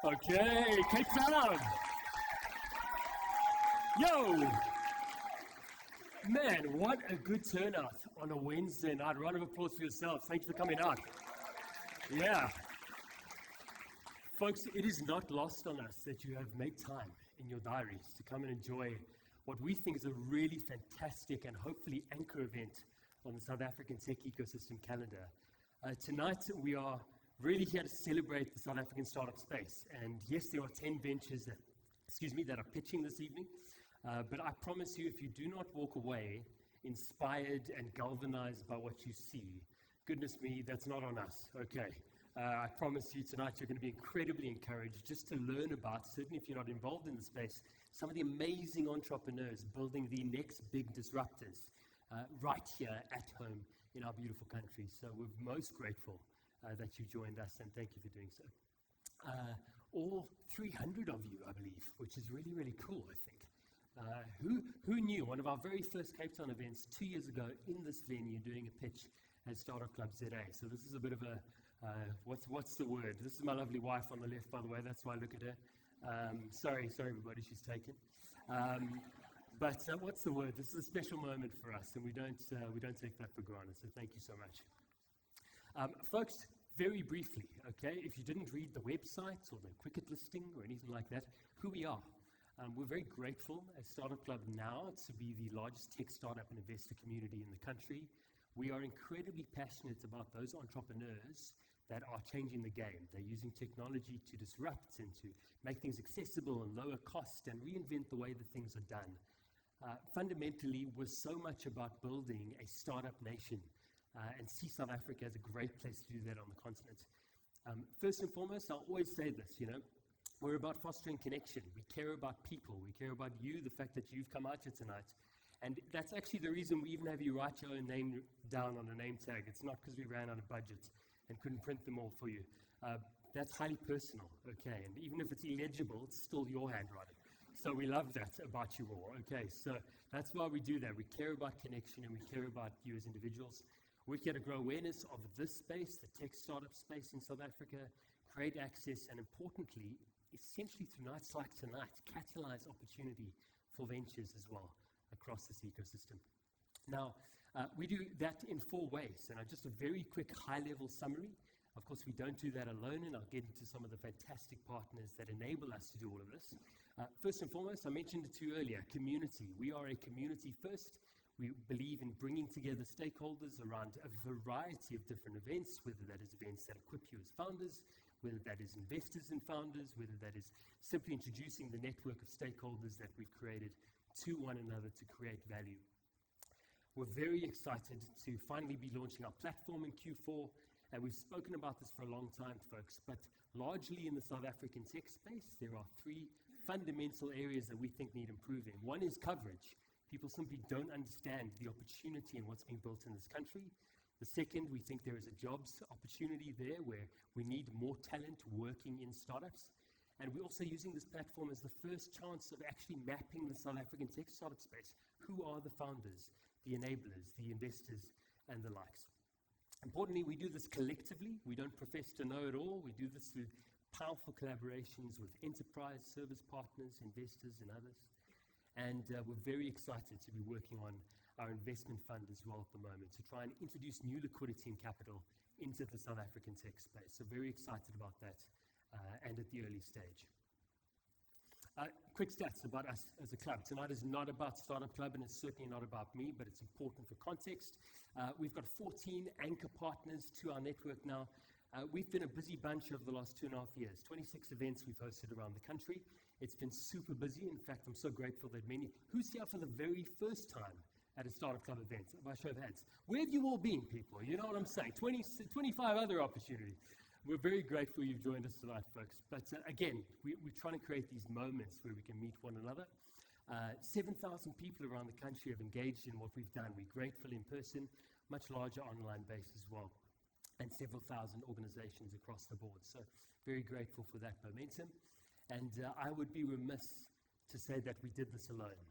Okay, Cape Town. Yo! Man, what a good turnout on a Wednesday night. Round of applause for yourselves. Thank you for coming out. Yeah. Folks, it is not lost on us that you have made time in your diaries to come and enjoy what we think is a really fantastic and hopefully anchor event on the South African tech ecosystem calendar. Tonight, we are really here to celebrate the South African startup space. And yes, there are 10 ventures that are pitching this evening. But I promise you, if you do not walk away inspired and galvanized by what you see, goodness me, that's not on us, okay? I promise you tonight you're going to be incredibly encouraged just to learn about, certainly if you're not involved in the space, some of the amazing entrepreneurs building the next big disruptors right here at home in our beautiful country. So we're most grateful that you joined us, and thank you for doing so. All 300 of you, I believe, which is really, really cool, I think. Who knew one of our very first Cape Town events 2 years ago in this venue doing a pitch at Startup Club ZA. So this is a bit of a, what's the word? This is my lovely wife on the left, by the way. That's why I look at her. Sorry everybody, she's taken. But what's the word? This is a special moment for us, and we don't take that for granted. So thank you so much. Folks, very briefly, okay, if you didn't read the website or the Quicket listing or anything like that, who we are. We're very grateful as Startup Club now to be the largest tech startup and investor community in the country. We are incredibly passionate about those entrepreneurs that are changing the game. They're using technology to disrupt and to make things accessible and lower cost and reinvent the way that things are done. Fundamentally, we're so much about building a startup nation and see South Africa as a great place to do that on the continent. First and foremost, I'll always say this, we're about fostering connection. We care about people. We care about you, the fact that you've come out here tonight. And that's actually the reason we even have you write your own name down on a name tag. It's not because we ran out of budget and couldn't print them all for you. That's highly personal, okay? And even if it's illegible, it's still your handwriting. So we love that about you all, okay? So that's why we do that. We care about connection and we care about you as individuals. We're here to grow awareness of this space, the tech startup space in South Africa, create access, and importantly, essentially through nights like tonight, catalyze opportunity for ventures as well across this ecosystem. Now, we do that in 4 ways, and just a very quick high-level summary. Of course, we don't do that alone, and I'll get into some of the fantastic partners that enable us to do all of this. First and foremost, I mentioned it to you earlier, community. We are a community first. We believe in bringing together stakeholders around a variety of different events, whether that is events that equip you as founders, whether that is investors and founders, whether that is simply introducing the network of stakeholders that we've created to one another to create value. We're very excited to finally be launching our platform in Q4, and we've spoken about this for a long time, folks, but largely in the South African tech space, there are 3 fundamental areas that we think need improving. One is coverage. People simply don't understand the opportunity and what's being built in this country. The second, we think there is a jobs opportunity there where we need more talent working in startups. And we're also using this platform as the first chance of actually mapping the South African tech startup space. Who are the founders, the enablers, the investors, and the likes? Importantly, we do this collectively. We don't profess to know it all. We do this through powerful collaborations with enterprise, service partners, investors, and others. And we're very excited to be working on our investment fund as well at the moment to try and introduce new liquidity and capital into the South African tech space. So very excited about that and at the early stage. Quick stats about us as a club. Tonight is not about Startup Club and it's certainly not about me, but it's important for context. We've got 14 anchor partners to our network now. We've been a busy bunch over the last 2.5 years. 26 events we've hosted around the country. It's been super busy. In fact, I'm so grateful that who's here for the very first time at a Startup Club event? By show of hands. Where have you all been, people? You know what I'm saying? 25 other opportunities. We're very grateful you've joined us tonight, folks. But again, we're trying to create these moments where we can meet one another. 7,000 people around the country have engaged in what we've done. We're grateful in person, much larger online base as well, and several thousand organizations across the board. So very grateful for that momentum. And I would be remiss to say that we did this alone.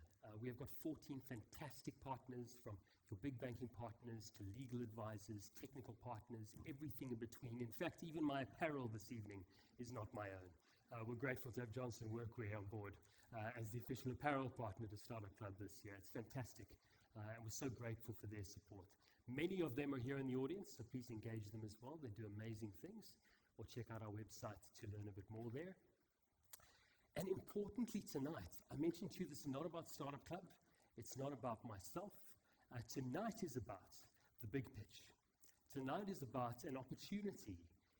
We have got 14 fantastic partners, from your big banking partners to legal advisors, technical partners, everything in between. In fact, even my apparel this evening is not my own. We're grateful to have Johnson Workwear on board as the official apparel partner to Startup Club this year. It's fantastic, and we're so grateful for their support. Many of them are here in the audience, so please engage them as well. They do amazing things, or check out our website to learn a bit more there. And importantly tonight, I mentioned to you this is not about Startup Club, it's not about myself. Tonight is about the big pitch. Tonight is about an opportunity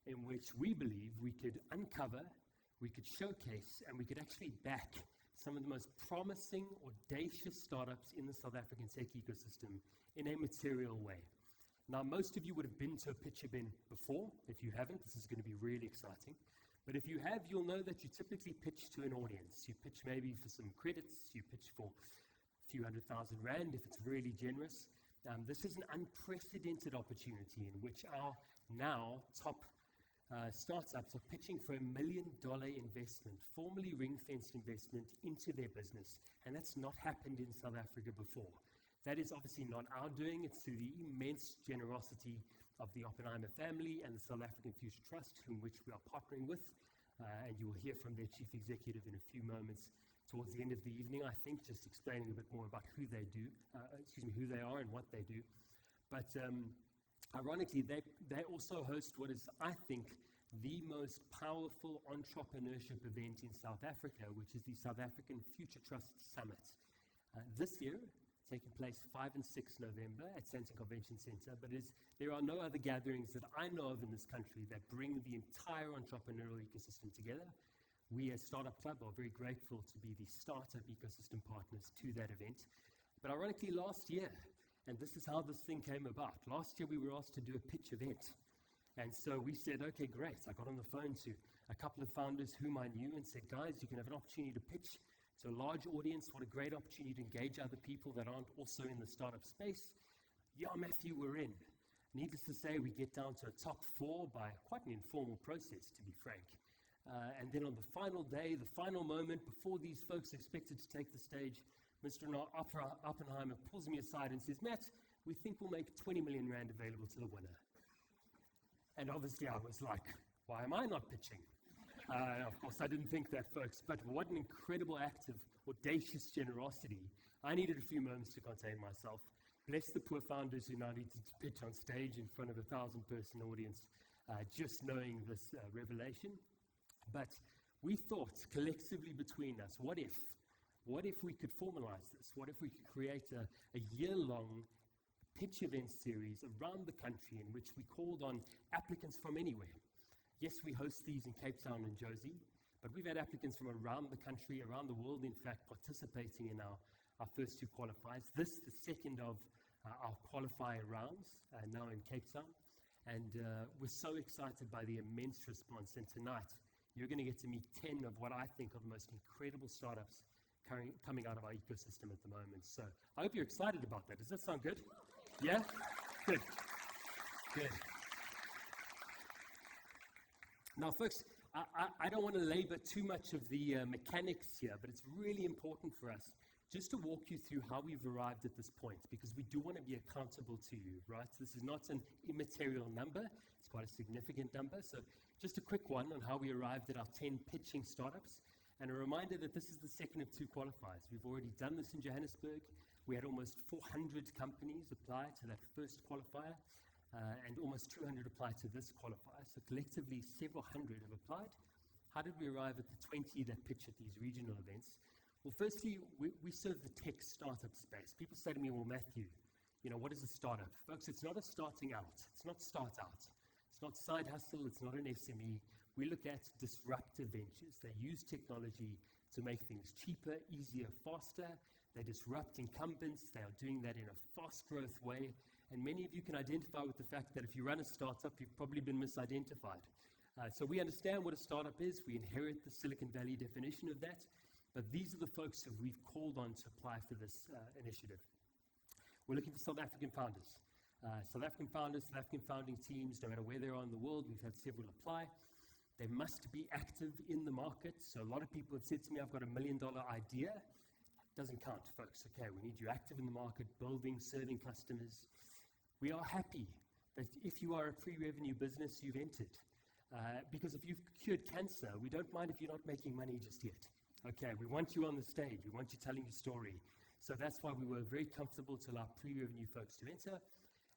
in which we believe we could uncover, we could showcase, and we could actually back some of the most promising, audacious startups in the South African tech ecosystem in a material way. Now, most of you would have been to a pitch event before. If you haven't, this is going to be really exciting. But if you have, you'll know that you typically pitch to an audience. You pitch maybe for some credits, you pitch for a few $100,000 if it's really generous. This is an unprecedented opportunity in which our now top startups are pitching for $1 million investment, formally ring-fenced investment into their business, and that's not happened in South Africa before. That is obviously not our doing. It's through the immense generosity of the Oppenheimer family and the South African Future Trust, which we are partnering with, and you will hear from their chief executive in a few moments towards the end of the evening, I think, just explaining a bit more about who they are and what they do. But ironically, they also host what is, I think, the most powerful entrepreneurship event in South Africa, which is the South African Future Trust Summit. This year, taking place 5 and 6 November at Sandton Convention Centre, but there are no other gatherings that I know of in this country that bring the entire entrepreneurial ecosystem together. We as Startup Club are very grateful to be the startup ecosystem partners to that event. But ironically, last year, and this is how this thing came about. Last year, we were asked to do a pitch event. And so we said, okay, great. I got on the phone to a couple of founders whom I knew and said, guys, you can have an opportunity to pitch to a large audience. What a great opportunity to engage other people that aren't also in the startup space. Yeah, Matthew, we're in. Needless to say, we get down to a top 4 by quite an informal process, to be frank. And then on the final day, the final moment, before these folks expected to take the stage, Mr. Oppenheimer pulls me aside and says, Matt, we think we'll make 20 million rand available to the winner. And obviously I was like, why am I not pitching? Of course, I didn't think that, folks, but what an incredible act of audacious generosity. I needed a few moments to contain myself. Bless the poor founders who now needed to pitch on stage in front of a 1,000-person audience, just knowing this revelation. But we thought collectively between us, what if we could formalize this? What if we could create a year-long pitch event series around the country in which we called on applicants from anywhere? Yes, we host these in Cape Town and Jozi, but we've had applicants from around the country, around the world, in fact, participating in our first 2 qualifiers. This, the second of our qualifier rounds, now in Cape Town. And we're so excited by the immense response. And tonight, you're going to get to meet 10 of what I think are the most incredible startups coming out of our ecosystem at the moment. So I hope you're excited about that. Does that sound good? Yeah? Good. Good. Now, folks, I don't want to labor too much of the mechanics here, but it's really important for us just to walk you through how we've arrived at this point, because we do want to be accountable to you, right? This is not an immaterial number. It's quite a significant number. So just a quick one on how we arrived at our 10 pitching startups, and a reminder that this is the second of 2 qualifiers. We've already done this in Johannesburg. We had almost 400 companies apply to that first qualifier, and almost 200 apply to this qualifier. So collectively, several hundred have applied. How did we arrive at the 20 that pitch at these regional events? Well, firstly, we serve the tech startup space. People say to me, well, Matthew, what is a startup? Folks, it's not a starting out. It's not start out. It's not side hustle. It's not an SME. We look at disruptive ventures. They use technology to make things cheaper, easier, faster. They disrupt incumbents. They are doing that in a fast growth way. And many of you can identify with the fact that if you run a startup, you've probably been misidentified. So we understand what a startup is. We inherit the Silicon Valley definition of that. But these are the folks who we've called on to apply for this initiative. We're looking for South African founders. South African founders, South African founding teams, no matter where they are in the world. We've had several apply. They must be active in the market. So a lot of people have said to me, I've got $1 million idea. Doesn't count, folks. Okay, we need you active in the market, building, serving customers. We are happy that if you are a pre-revenue business, you've entered. Because if you've cured cancer, we don't mind if you're not making money just yet. Okay, we want you on the stage. We want you telling your story. So that's why we were very comfortable to allow pre-revenue folks to enter.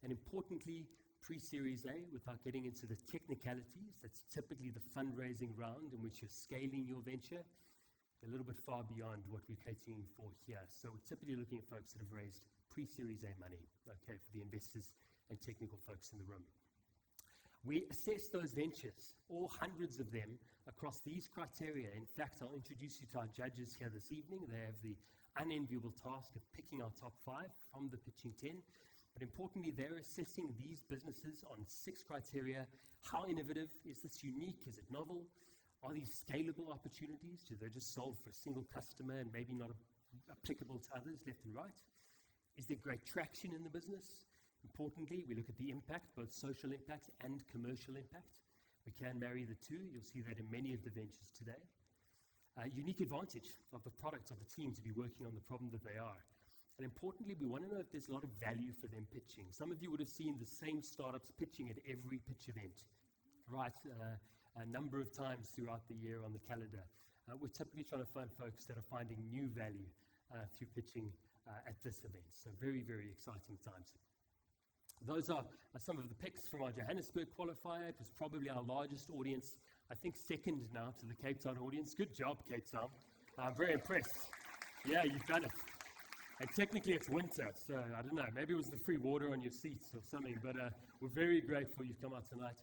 And importantly, pre-Series A, without getting into the technicalities, that's typically the fundraising round in which you're scaling your venture, a little bit far beyond what we're catering for here. So we're typically looking at folks that have raised pre-Series A money, okay, for the investors and technical folks in the room. We assess those ventures, all hundreds of them, across these criteria. In fact, I'll introduce you to our judges here this evening. They have the unenviable task of picking our top 5 from the pitching 10. But importantly, they're assessing these businesses on 6 criteria. How innovative? Is this unique? Is it novel? Are these scalable opportunities? Do they just solve for a single customer and maybe not applicable to others left and right? Is there great traction in the business? Importantly, we look at the impact, both social impact and commercial impact. We can marry the two. You'll see that in many of the ventures today. Unique advantage of the product, of the team to be working on the problem that they are. And importantly, we want to know if there's a lot of value for them pitching. Some of you would have seen the same startups pitching at every pitch event, right? A number of times throughout the year on the calendar. We're typically trying to find folks that are finding new value through pitching at this event. So very, very exciting times. Those are some of the picks from our Johannesburg qualifier. It was probably our largest audience, I think second now to the Cape Town audience. Good job, Cape Town. I'm very impressed. Yeah, you've done it. And technically it's winter, so I don't know, maybe it was the free water on your seats or something, but we're very grateful you've come out tonight.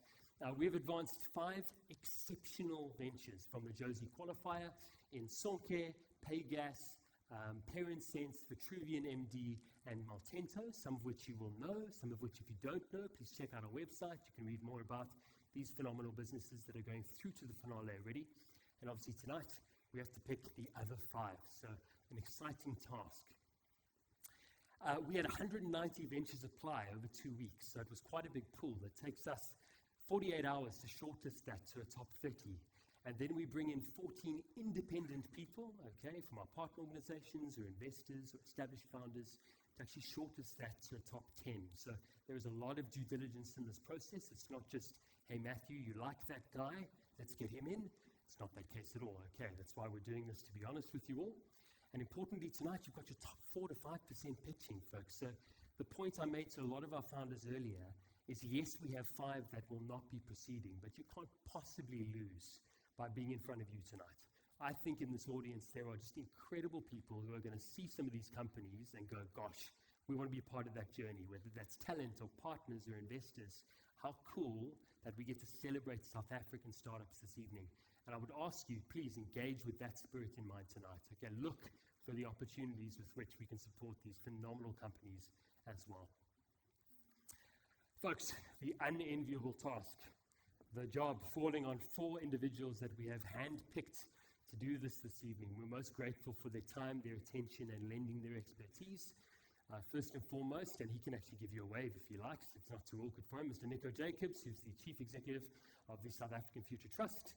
We've advanced 5 exceptional ventures from the Josie qualifier in Sonke, Paygas, Parent Sense, Vitruvian MD, and Maltento, some of which you will know, some of which if you don't know, please check out our website. You can read more about these phenomenal businesses that are going through to the finale already. And obviously tonight, we have to pick the other 5, so an exciting task. We had 190 ventures apply over 2 weeks, so it was quite a big pool. That takes us 48 hours to shortlist that to a top 30. And then we bring in 14 independent people, okay, from our partner organizations or investors or established founders to actually shortlist that to a top 10. So there is a lot of due diligence in this process. It's not just, hey, Matthew, you like that guy, let's get him in. It's not that case at all, okay. That's why we're doing this, to be honest with you all. And importantly, tonight, you've got your top 4 to 5% pitching, folks. So the point I made to a lot of our founders earlier is, yes, we have 5 that will not be proceeding, but you can't possibly lose by being in front of you tonight. I think in this audience, there are just incredible people who are going to see some of these companies and go, gosh, we want to be a part of that journey, whether that's talent or partners or investors. How cool that we get to celebrate South African startups this evening. And I would ask you, please engage with that spirit in mind tonight. Okay, look for the opportunities with which we can support these phenomenal companies as well. Folks, the unenviable task, the job falling on 4 individuals that we have handpicked to do this evening. We're most grateful for their time, their attention, and lending their expertise. First and foremost, and he can actually give you a wave if he likes, it's not too awkward for him, Mr. Nico Jacobs, who's the Chief Executive of the South African Future Trust.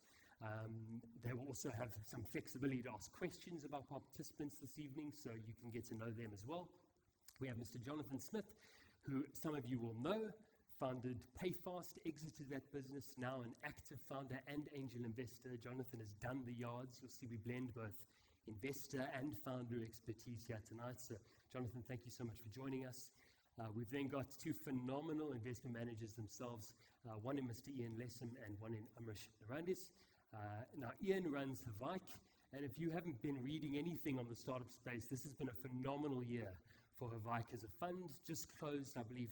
They will also have some flexibility to ask questions of our participants this evening, so you can get to know them as well. We have Mr. Jonathan Smith, who some of you will know, founded Payfast, exited that business, now an active founder and angel investor. Jonathan has done the yards. You'll see we blend both investor and founder expertise here tonight. So, Jonathan, thank you so much for joining us. We've then got 2 phenomenal investment managers themselves, one in Mr. Ian Lessam and one in Amrish Narandis. Now, Ian runs Havike, and if you haven't been reading anything on the startup space, this has been a phenomenal year for Havike as a fund. Just closed, I believe,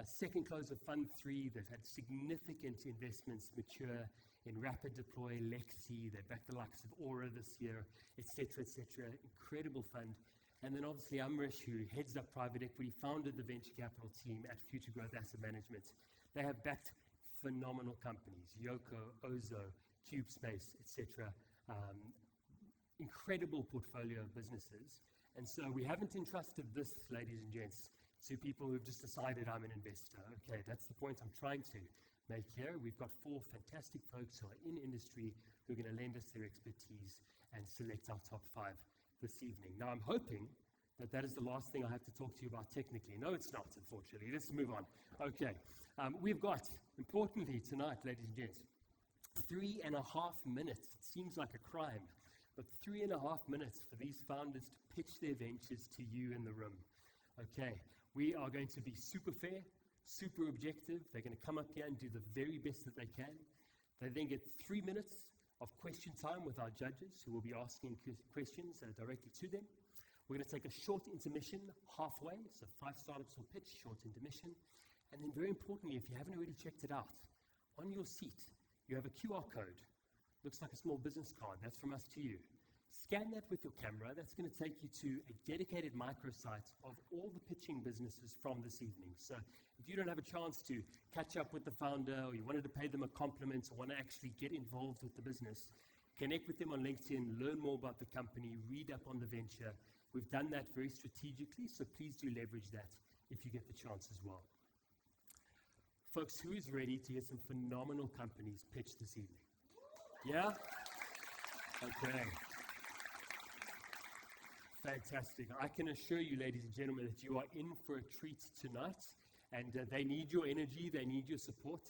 second close of Fund 3. They've had significant investments mature in Rapid Deploy, Lexi. They backed the likes of Aura this year, etc., etc. Incredible fund. And then obviously Amrish, who heads up private equity, founded the venture capital team at Future Growth Asset Management. They have backed phenomenal companies, Yoko, Ozo, CubeSpace, etc. Incredible portfolio of businesses. And so we haven't entrusted this, ladies and gents, to people who've just decided I'm an investor. Okay, that's the point I'm trying to make here. We've got 4 fantastic folks who are in industry who are going to lend us their expertise and select our top 5 this evening. Now, I'm hoping that that is the last thing I have to talk to you about technically. No, it's not, unfortunately. Let's move on. Okay, we've got, importantly tonight, ladies and gents, 3.5 minutes. It seems like a crime, but 3.5 minutes for these founders to pitch their ventures to you in the room. Okay, we are going to be super fair, super objective. They're going to come up here and do the very best that they can. They then get 3 minutes of question time with our judges, who will be asking questions directly to them. We're going to take a short intermission halfway, so 5 startups will pitch, short intermission. And then very importantly, if you haven't already checked it out, on your seat, you have a QR code. Looks like a small business card. That's from us to you. Scan that with your camera. That's going to take you to a dedicated microsite of all the pitching businesses from this evening. So if you don't have a chance to catch up with the founder, or you wanted to pay them a compliment, or want to actually get involved with the business, connect with them on LinkedIn, learn more about the company, read up on the venture. We've done that very strategically, so please do leverage that if you get the chance as well. Folks, who is ready to hear some phenomenal companies pitch this evening? Yeah? Okay. Fantastic. I can assure you, ladies and gentlemen, that you are in for a treat tonight, and they need your energy, they need your support.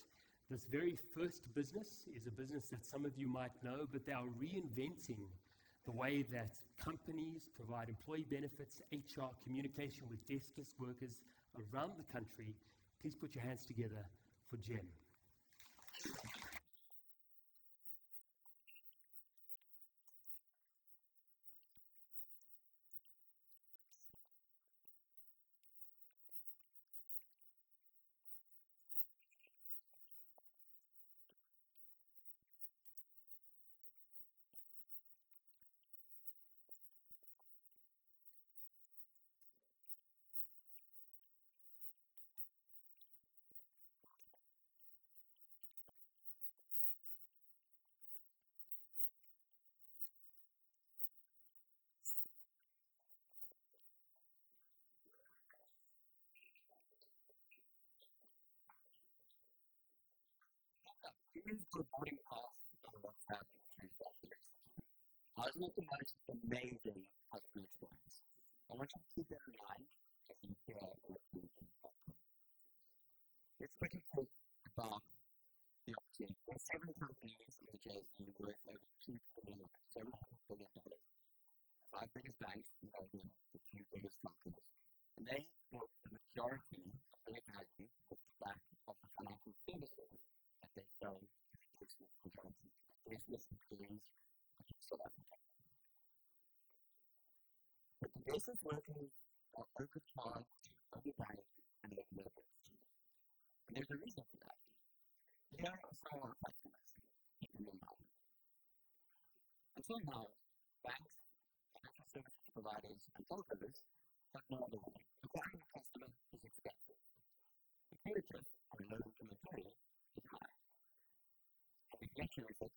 This very first business is a business that some of you might know, but they are reinventing the way that companies provide employee benefits, HR, communication with deskless workers around the country. Please put your hands together for Gem. Here's the boarding pass and what's happening through that. I was making most amazing customer experience. I want you to keep that in mind as you hear what we can talk about. Let's quickly talk about the opportunity. There are 7 companies in the JSE worth over $2 billion, $7 billion. 5 biggest banks involved in the 2 biggest companies. And they built the majority of their value with the back of the financial services that they sell to business consultants, business employees, so on. But the business workers are overcharged, overvalued, and overleveraged. And there's a reason for that. Here are some of our customers in your mind. Until now, banks, financial services providers, and telcos have no other way. Acquiring a customer is expensive. The purchase for a low-income employee is high. And the collection effort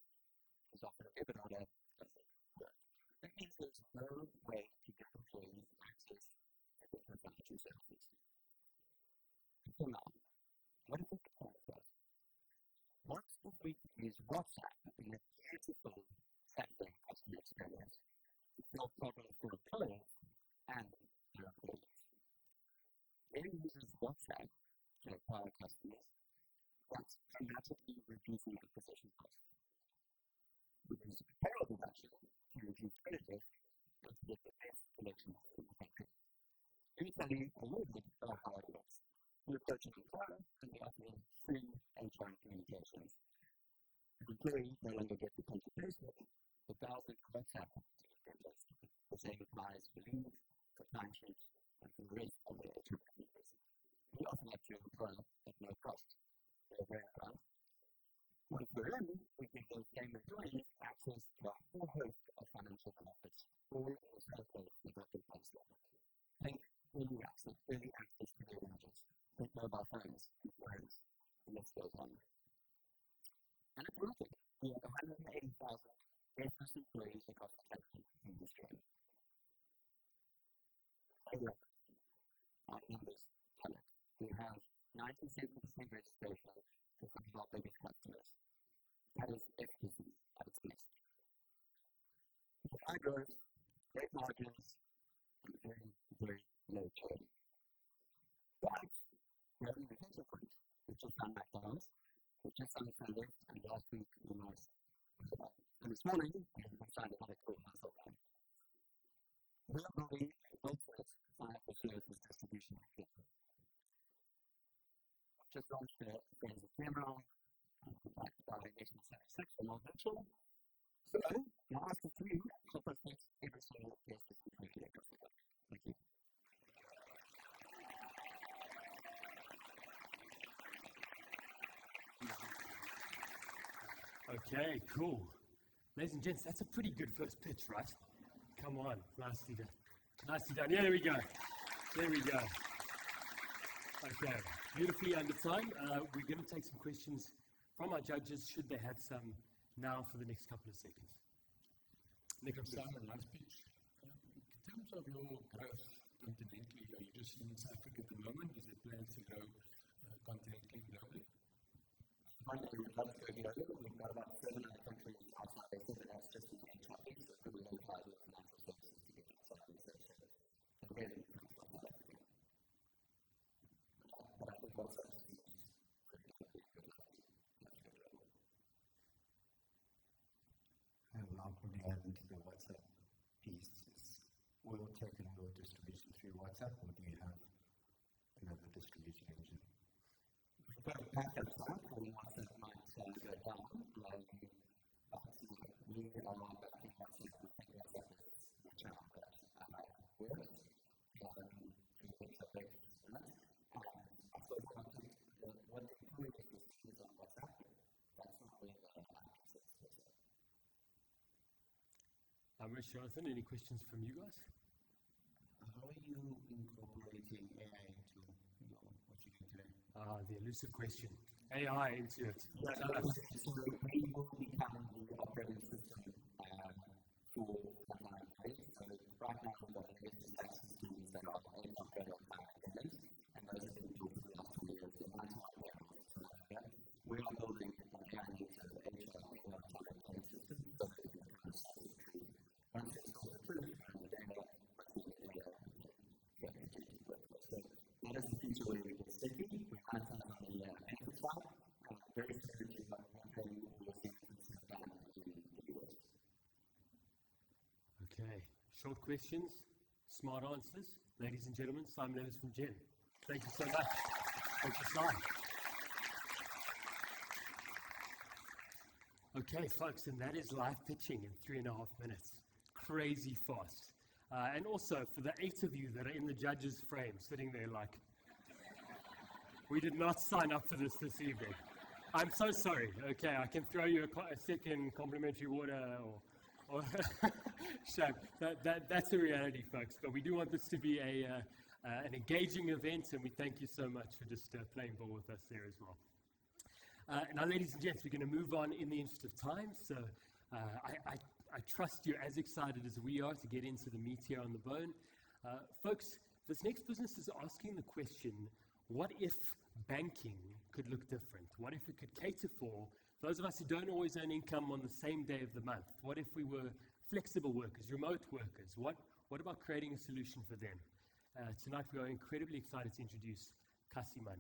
is often a bit harder than work. That means there's no way to get employees access to different financial services. Until now, what is the point for us? Once we use WhatsApp in a beautiful setting customer experience, to solve problems for employers and their employees. When it uses WhatsApp to acquire customers, that's dramatically reducing acquisition costs. We use payroll deduction to reduce creditors and to get the best collections in the country. Let me tell you a little bit about how it works. We're approaching an employer and we offer them free HR communications. The employee no longer gets the consultation, but dials into WhatsApp to get their list, the same applies for leave, for timesheets, and for the rest of their HR communications. We offer that to your employer at no cost. They're very proud. Once we're in, we give those same employees access to a whole host of financial benefits, all in the circle of their pay slip. Think early access to their wages, think mobile phones, loans, the list goes on. And it's worth it. We have 180,000 business employees across the country in this journey. However, our numbers tell it. We have 97% registration for some of our biggest customers. That is efficacy at its best. High growth, great margins, and very, very low churn. But we have an retention point, which is done McDonald's. We've just understand this, and last week we was, and this morning we signed another cool muscle line. We are building a website for service distribution. Just launched the Yenza camera, backed by Nation 76 for more virtual. So, now after 3, help us make every single case that we make it. Thank you. Okay, cool. Ladies and gents, that's a pretty good first pitch, right? Come on, nicely done. Nicely done. Yeah, there we go. There we go. Okay, beautifully under time. We're going to take some questions from our judges, should they have some, now for the next couple of seconds. Nico, Simon, nice pitch. In terms of your growth continentally, are you just in South Africa at the moment? Is there plans to grow continentally and globally? Monday, we'd love to go global. We've got about 7 other countries outside Asia, but that's just the main topic, so it's really hard with financial services to get outside research. So really, South Africa. But I think also And now putting that into the WhatsApp piece, will take your distribution through WhatsApp, or do you have another distribution engine? We've got a backup site for WhatsApp might go down, but we are backing WhatsApp. We think WhatsApp is a channel that works. We think it's a big instrument. So what they do is on WhatsApp. That's not where the access is. Jonathan, any questions from you guys? How are you incorporating AI into what you're doing today? The elusive question. AI into it. So we will become the operating system for online trade. So right now we've got legacy tax systems that are only operating on payments, and those have been built for the last 2 years in my time. We are building an AI-native HR payment system so that we can process the tree. Once it's all approved, the data so that is the future where we get sticky. We have on the benefit side. Very seriously about one thing we will see done in the US. Okay, short questions, smart answers. Ladies and gentlemen, Simon Ellis from Gen. Thank you so much. Thank you, Simon. Okay, folks, and that is live pitching in 3.5 minutes. Crazy fast. And also, for the 8 of you that are in the judges' frame, sitting there like, we did not sign up for this evening. I'm so sorry. Okay, I can throw you a second complimentary water or shame. That's a reality, folks. But we do want this to be an engaging event, and we thank you so much for just playing ball with us there as well. Now, ladies and gents, we're going to move on in the interest of time. So I trust you're as excited as we are to get into the meat here on the bone. Folks, this next business is asking the question, what if banking could look different? What if it could cater for those of us who don't always earn income on the same day of the month? What if we were flexible workers, remote workers? What about creating a solution for them? Tonight we are incredibly excited to introduce Castillo.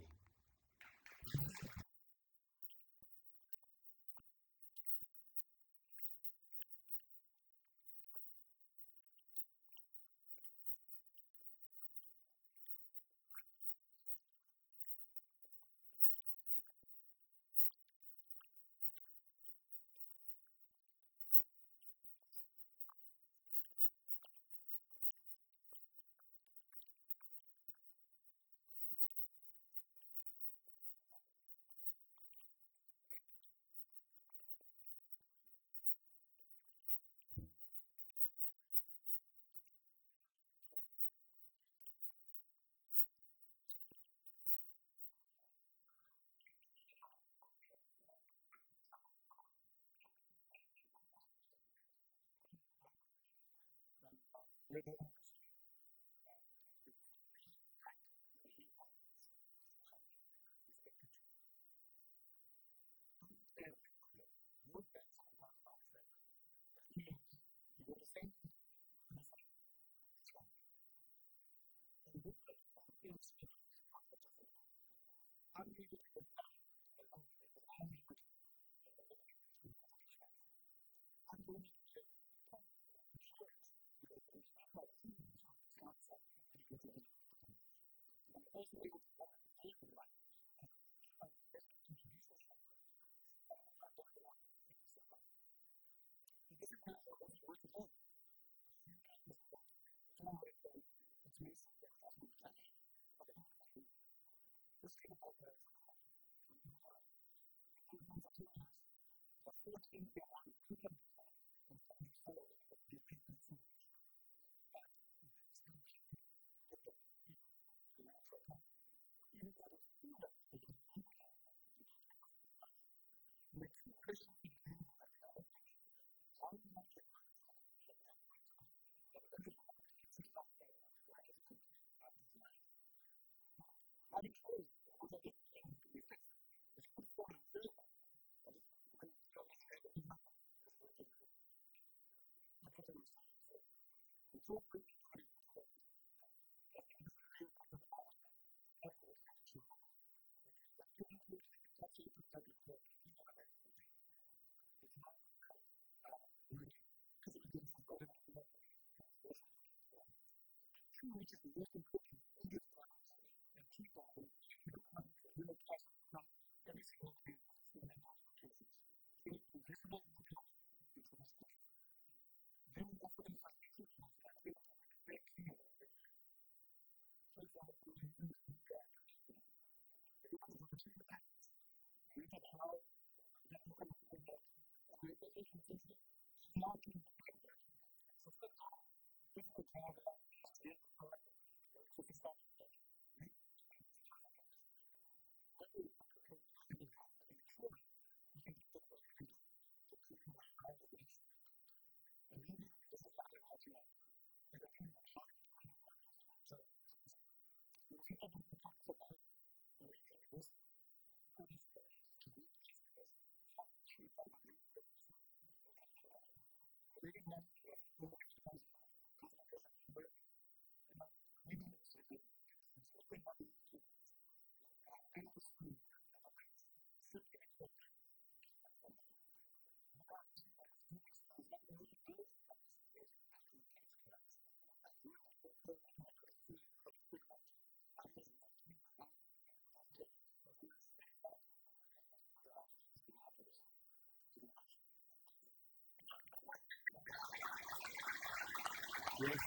Yes.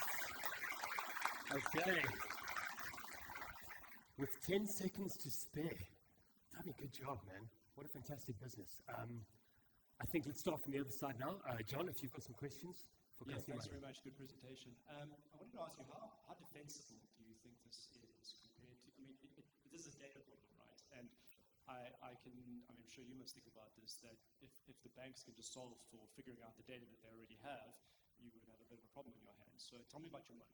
Okay. With 10 seconds to spare. Thami, good job, man. What a fantastic business. I think let's start from the other side now. John, if you've got some questions for Yeah, Castillo. thanks very much. Good presentation. I wanted to ask you, how defensible do you think this is compared to, I mean, it is a data problem, right? And I'm sure you must think about this, that if the banks can just solve for figuring out the data that they already have, you would have a bit of a problem in your hands. So tell me about your moat.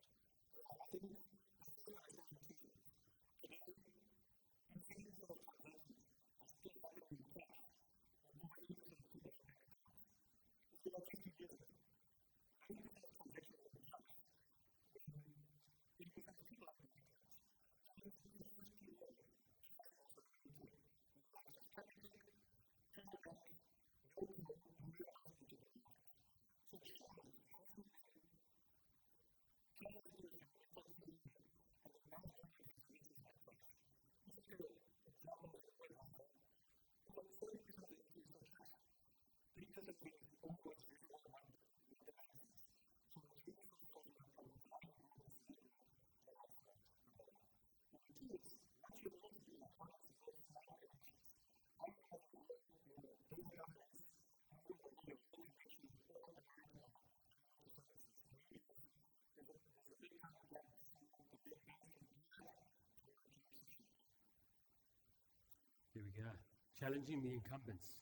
Here we go. Challenging the incumbents.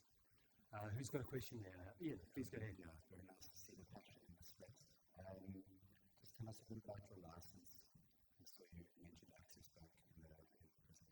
Who's got a question there? Ian, please go ahead. Yeah, very nice to see the passion in this space. Just tell us a bit about your license. I saw you mentioned Access Bank in the presentation.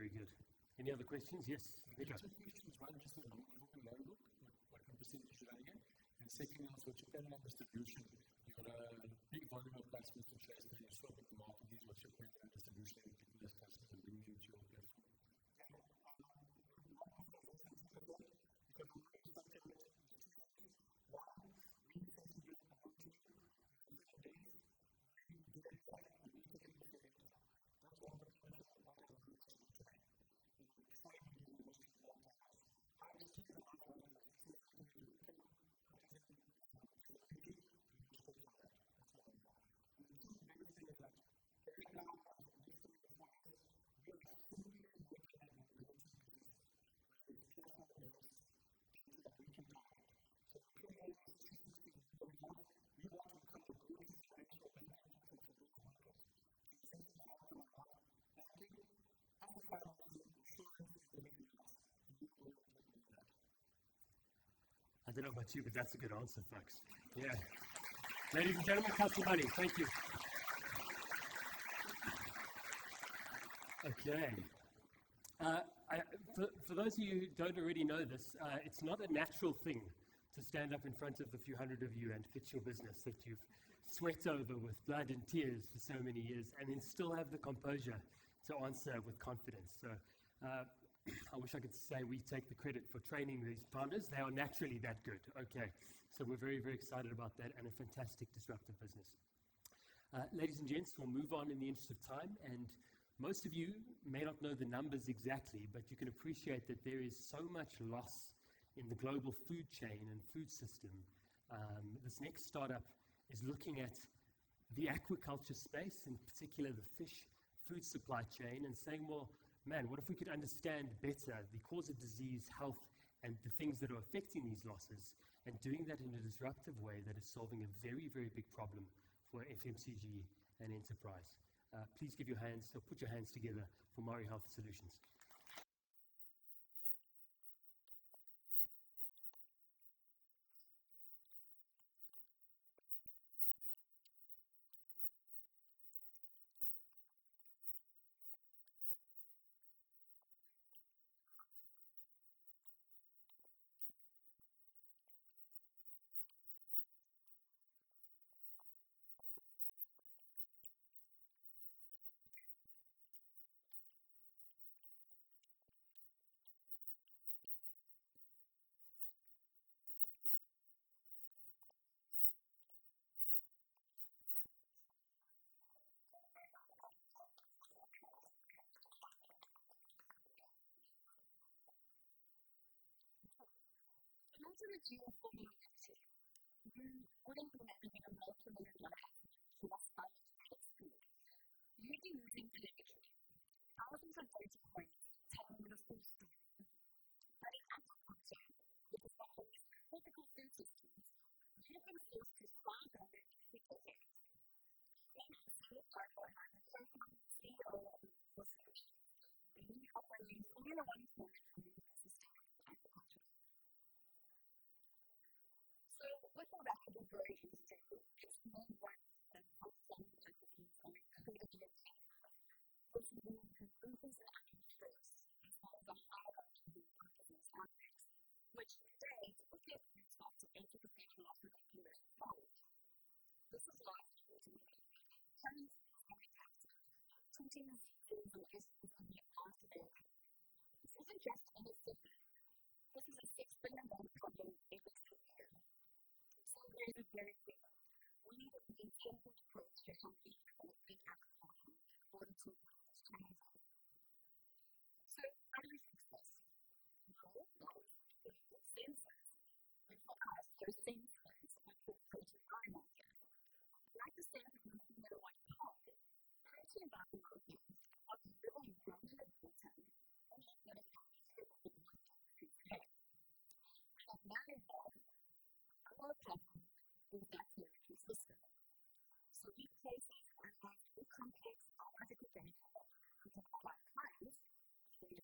very good. Any other questions? Yes, Nico. Two questions. One, just the loan book, what percentage you're running at? And second, also, what's your plan on distribution? You've got a big volume of customers to chase, and you swap at the market. What's your plan on distribution and picking those customers and bringing them to your platform? I don't know about you, but that's a good answer, folks. Yeah. Ladies and gentlemen, Castillo, thank you. Okay. For those of you who don't already know this, it's not a natural thing to stand up in front of a few hundred of you and pitch your business that you've sweat over with blood and tears for so many years, and then still have the composure to answer with confidence. So I wish I could say we take the credit for training these founders. They are naturally that good. Okay. So we're very, very excited about that, and a fantastic disruptive business. Ladies and gents, we'll move on in the interest of time, and most of you may not know the numbers exactly, but you can appreciate that there is so much loss in the global food chain and food system. This next startup is looking at the aquaculture space, in particular the fish food supply chain, and saying, well, man, what if we could understand better the cause of disease, health, and the things that are affecting these losses, and doing that in a disruptive way that is solving a very, very big problem for FMCG and enterprise. Please give your hands, or put your hands together for MariHealth Solutions. Imagine that you are going to wouldn't be having a multi-million dollar to a solid school. You'd be losing thousands of data points telling the full story. But in aquaculture, it is the whole critical food systems. You've been forced to far better people here. In Castillo, I'm a certain CEO of Solutions. We operate only one monitoring system in aquaculture. So, what will that be very interesting? It's more work than constant entities or included in this is the conclusions and actions as well as the hierarchy of business aspects, which today typically accounts up to 80% of operating risk knowledge. This is lost due to trends and impacts, treating diseases and issues on the possibility. This isn't just in a city. This is a $6 billion problem every single year. So there's a very big we need a simple approach to helping big applications in order to change. So how do we fix this? Well, sensors. And for us, those sensors are called protein biomarkers. Like the sensors in the middle one part, protein biomarkers are really grounded in data and that is how we feel the one and that involves our platform is that territory system. So we place these analyze new complex biological data into our clients with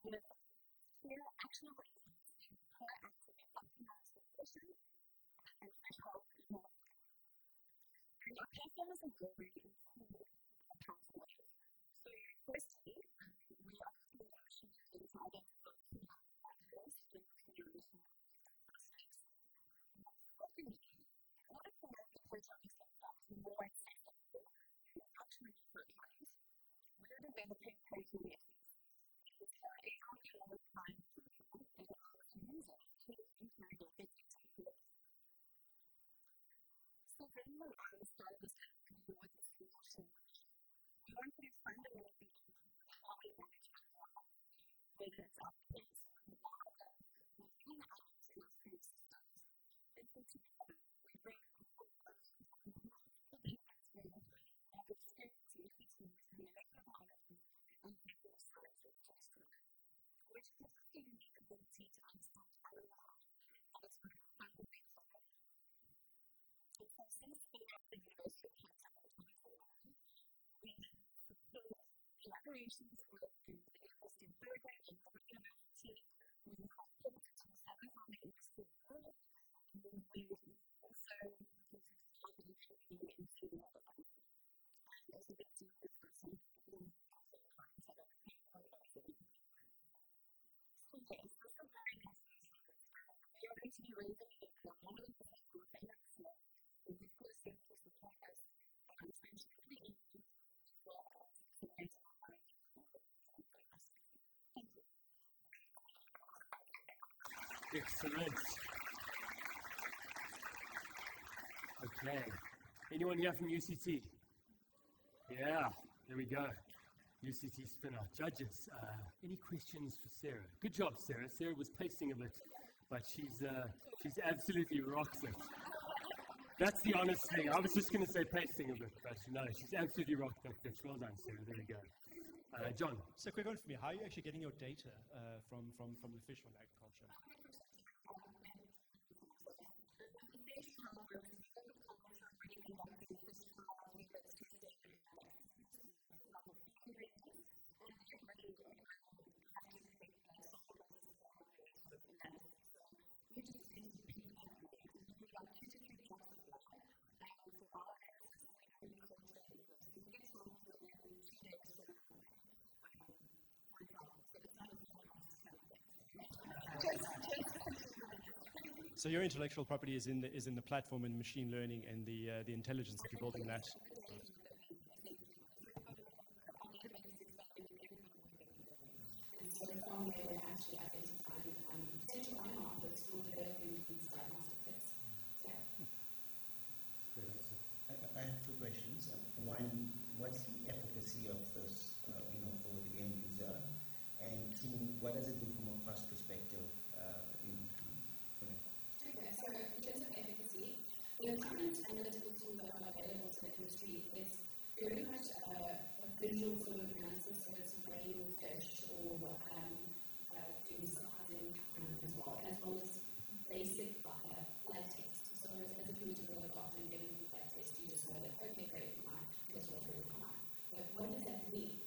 clear actionable insights to proactively optimize nutrition and health and health. And our platform is a very important transformation. So firstly, is identify key factors in creation mistakes. What do we do? What if we want to push on the setups more accessible and actually for clients? We're developing capabilities. It's AI time and allows users to improve their business skills. So then when I started this company with this solution, we want to fundamentally improve how we manage our lives, whether it's our kids, data, or even apps and our food systems. And together, we bring people multiple different skills and experience expertise in molecular biology and visual sciences testing, which gives us the unique ability to understand our lives as we are fundamental. So since being at the University of Cape Town in 2021, we fulfill collaborations with the University of Bergen and the University. We have pivoted to the Southern Hemisphere world, and we also looking to target training in field development. And as a bit of discussing in clients that are very so yes, this is very necessary. We are going to be raising a model of behavioral payments and of course going to support us and essentially easy for us to get our mind Thank you. Excellent. Okay. Anyone here from UCT? Yeah, there we go. UCT spinner. Judges, any questions for Sarah? Good job, Sarah. Sarah was pacing a bit, but she's absolutely rocks it. That's the honest thing. I was just going to say pacing a bit, but no, she's absolutely rocked that pitch. Well done, Sarah. There we go. John. So quick one for me. How are you actually getting your data from the fish on agriculture? So your intellectual property is in the platform and machine learning and the intelligence that you're building that. So from there, we're actually identifying potential biomarkers for developing these diagnostic tests. I have two questions. One, what's the efficacy of this, for the end user? And two, what does it do from a cost perspective? Okay, so in terms of efficacy, the current analytical tools that are available to the industry is very much a visual sort of analysis, so it's weighing fish or doing sizing as well as basic blood tests. So as if you were to go off and get a blood test, you just know that, okay, great, my cholesterol is really high. But what does that mean?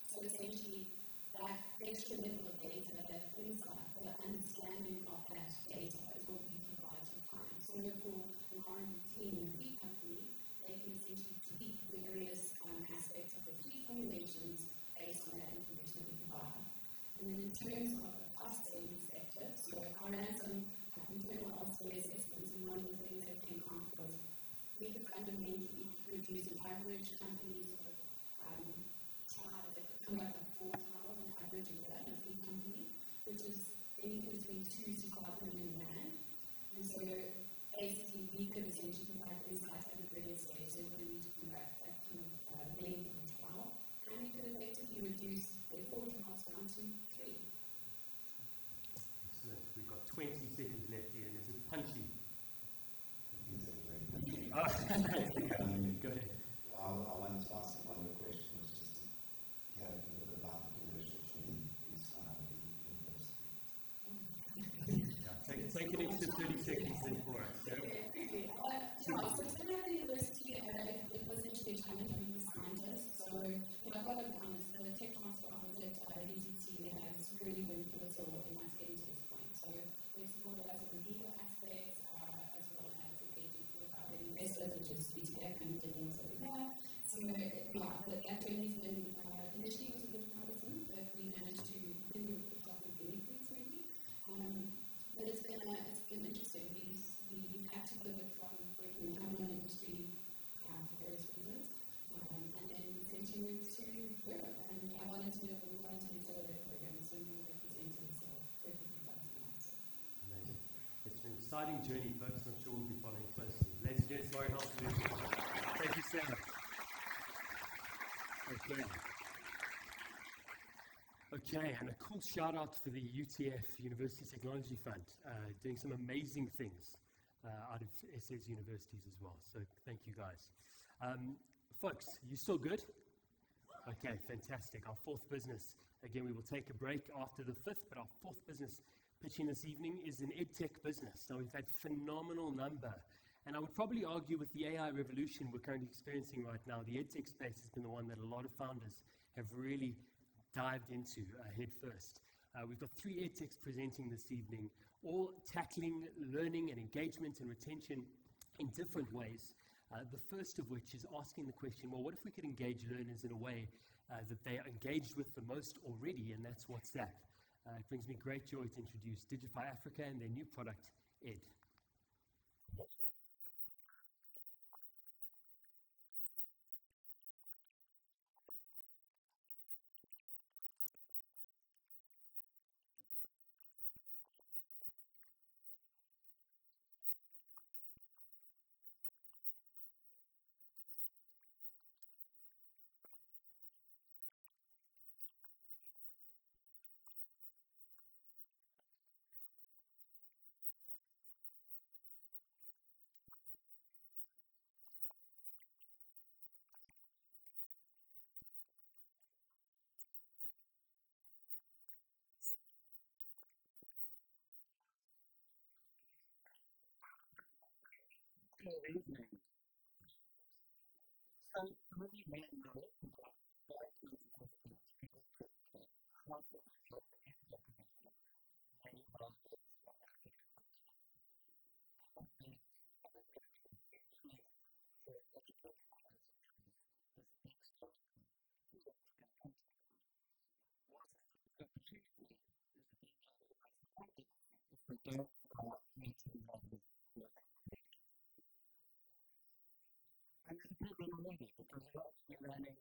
So essentially, that extra level of data, that insight, the understanding of that data is what we provide to clients. So for an R&D team in a feed company, they can essentially tweak various aspects of the feed formulations based on that information that we provide. And then in terms of the cost savings sector, so I ran some internal elsewhere assessments, and one of the things that came out was we could fundamentally reduce an average company sort of trial that could come back at 4 trials on average a year in a feed company, which is anything between 2 to 5 million rand. And so basically we could essentially provide insights in various ways, so we don't need to come back that kind of length of a trial, and we could effectively reduce their 4 trials down to 3. Excellent. We've got 20 seconds left here, and is it punchy? Go ahead. I wanted to ask another question, was just to hear a little bit about the relationship between these universities. Take an extra 30 seconds in for us. So at the university, it was actually a challenge for the scientists. So what I've got to be honest, the tech transfer project at UCT has really been pivotal in us getting to this point. So we explored a lot of the legal aspects, as well as engaging with our investors, which is BTF and the things over there. So that journey's been initially was a bit cumbersome, but we managed to exciting journey, folks, I'm sure we'll be following closely. Ladies and gents, MariHealth solutions. Thank you, Sarah. Okay, and a cool shout out for the UTF University Technology Fund, doing some amazing things out of SA's universities as well. So thank you guys. Folks, you still good? Okay, fantastic. Our fourth business, again, we will take a break after the fifth, but our fourth business pitching this evening is an EdTech business. Now, we've had phenomenal number, and I would probably argue with the AI revolution we're currently experiencing right now, the EdTech space has been the one that a lot of founders have really dived into head first. We've got 3 EdTechs presenting this evening, all tackling learning and engagement and retention in different ways. The first of which is asking the question, well, what if we could engage learners in a way that they are engaged with the most already, and that's WhatsApp. It brings me great joy to introduce Digify Africa and their new product, Ed. Good evening. So, many may know that God is just a spiritual prophet of information. Many of those if we don't meet levels. And there's a problem already because a lot of learning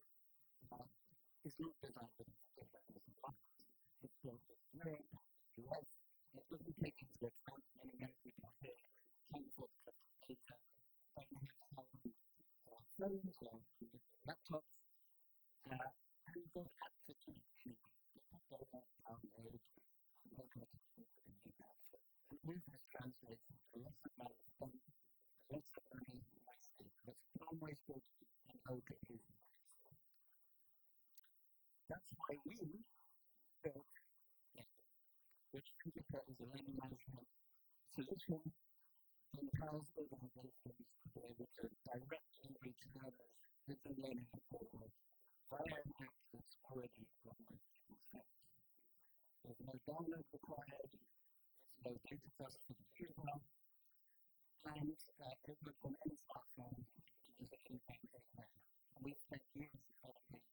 is not designed with it's built very less. It doesn't take into account many people here can't afford to data, don't have phones or laptops, and don't have to teach anyway. People don't download and don't have to talk to the and move this translates into less amount of fun, less money, less time wasted, and overuse. That's why we built it, which Digify is a learning management solution that empowers organizations to be able to directly reach learners with the learning portal via an app that's already running in place. There's no download required, there's no data cost for the user, and it works on any smartphone to use it anytime, anywhere. And we've spent years developing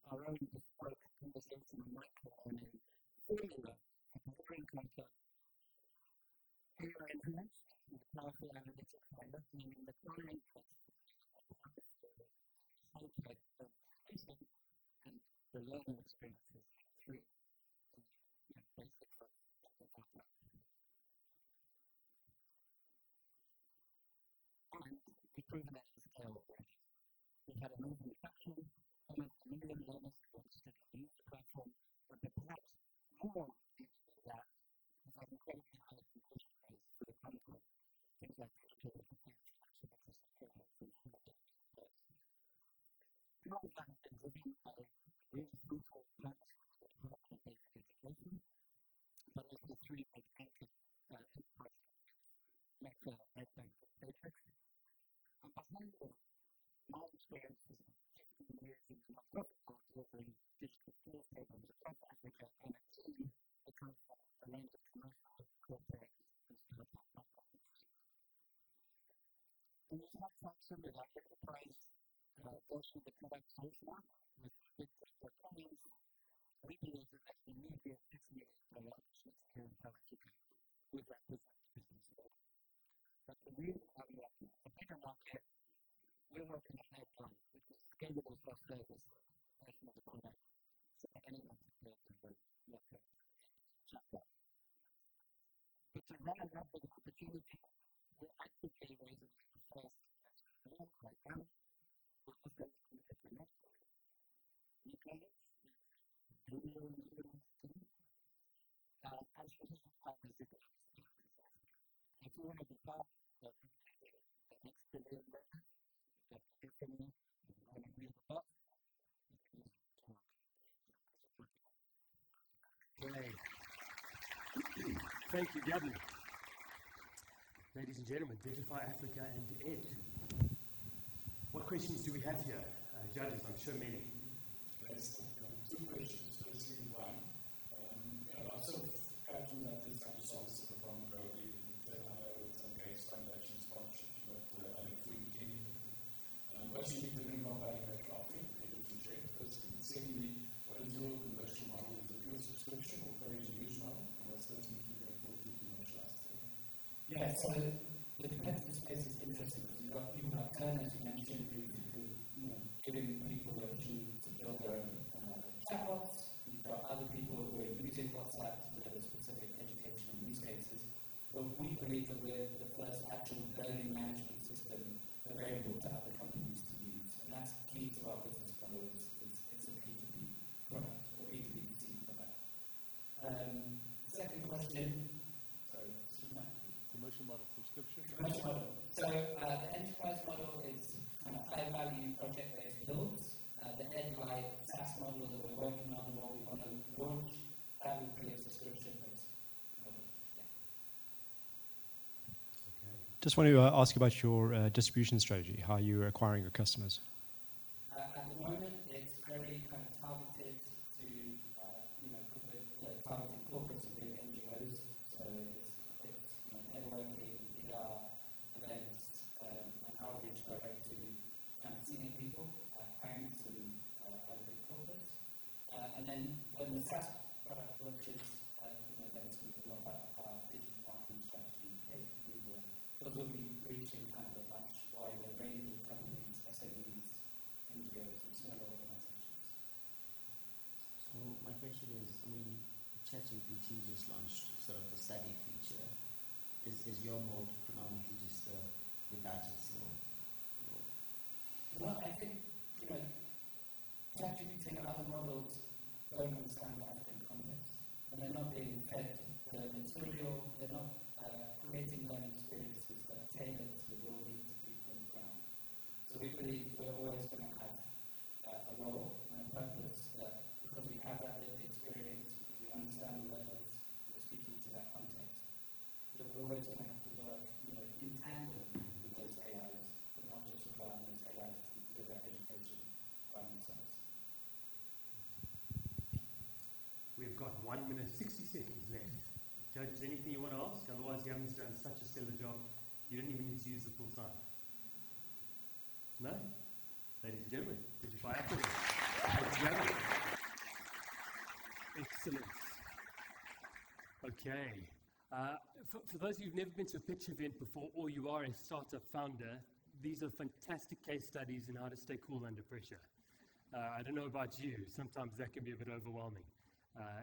our own bespoke conversation and micro-learning formula for delivering content. AI influence and powerful analytics by meaning the client content and the learning experiences through the basic and we proven that to scale already. We had amazing traction, almost 1 million learners registered to use the platform, but perhaps more than that was an incredibly high completion rate for the content. Things like digital compliance, all of that has been driven by really fruitful plans that help with basic education, but also 3 big anchor enterprise Metro, Medtech, Matrix. And behind them, my experience is 15 years into my profit for delivering digital skills programs across Africa and a team that comes from a range of commercial, corporate, and startup platforms. And this SAFT Summit, our enterprise version of the product so far, with big corporate clients, we believe that there's immediate $6 million opportunity here in South Africa with representative businesses. But the real unlock, the bigger market, we're working on that one, which is scalable self-service version of the product, so that anyone can build their own local chatbot. But to then I have the opportunity to actively raise the cost more right now. We also need to connect retailers, video team, as well as partnership. If you want to become the next billion dollar, the Tiffany, one of the above, Great. Thank you, Gavin. Ladies and gentlemen, Digify Africa and Ed. What questions do we have here? Judges, I'm sure many. Let's two questions. Firstly, one, lots of countries that is trying to solve this problem globally. I know some case foundation sponsorships, but other food in what's unique to bring company like coffee, able to check firstly. Secondly, what is your commercial model? Is it pure subscription or pay-as-you-use model? And what's that mean to go to commercialize? Yeah, so the competitive space is interesting because you've got people like Athena, as you mentioned, who giving people the opportunity to build their own chatbots. You've got other people who are using WhatsApp to deliver specific educational use cases. But we believe that we're the first actual learning management system available to other companies to use. And that's key to our business model. It's a B2B product or B2B2C product. Second question. Sorry, Commercial model, subscription? Commercial model. So the enterprise model is kind of high-value project-based builds. The Ed-like SaaS model that we're working on and what we want to launch, that would be a subscription-based model. Yeah. Okay. Just want to ask about your distribution strategy, how you're acquiring your customers. At the moment, it's very kind of targeted to, because we're targeting corporates and big NGOs, so it's networking, PR, events, and outreach direct to kind of senior people, banks and other big corporates. And then when the SaaS product launches, then it's going to be more about our digital marketing strategy, paid media, because we'll be reaching kind of a much wider range of companies, SMEs, NGOs, and smaller organizations. So my question is, ChatGPT just launched sort of the study feature. Is your mode predominantly just the data flow? Well, I think, ChatGPT and other models don't understand the African context, and they're not being fed the material, they're not creating learning experiences that are tailored to the real needs of people on the ground. So we believe we're always going to have a role and a purpose that, because we have that lived experience, because we understand the learners, we're speaking to that context, that we're always going to have to work, in tandem with those AIs, but not just rely on those AIs to deliver education by themselves. We've got 1 minute, 60 seconds left. Judges, anything you want to ask? Otherwise, Gavin's done such a stellar job, you don't even need to use the full time. No? Ladies and gentlemen, Digify Africa. Excellent. Okay. For those of you who've never been to a pitch event before, or you are a startup founder, these are fantastic case studies in how to stay cool under pressure. I don't know about you, sometimes that can be a bit overwhelming.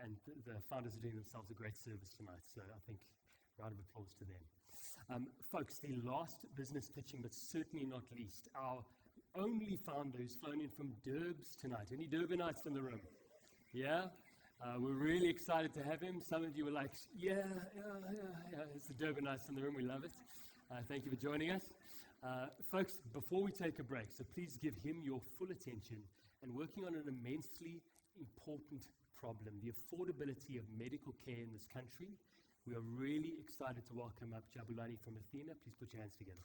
And the founders are doing themselves a great service tonight, so I think round of applause to them. Folks, the last business pitching, but certainly not least, our only founder who's flown in from Durbs tonight. Any Durbanites in the room? Yeah? We're really excited to have him. Some of you were like, yeah, it's the Durbanites in the room, we love it. Thank you for joining us. Folks, before we take a break, so please give him your full attention and working on an immensely important problem, the affordability of medical care in this country. We are really excited to welcome up Jabulani from Athena. Please put your hands together.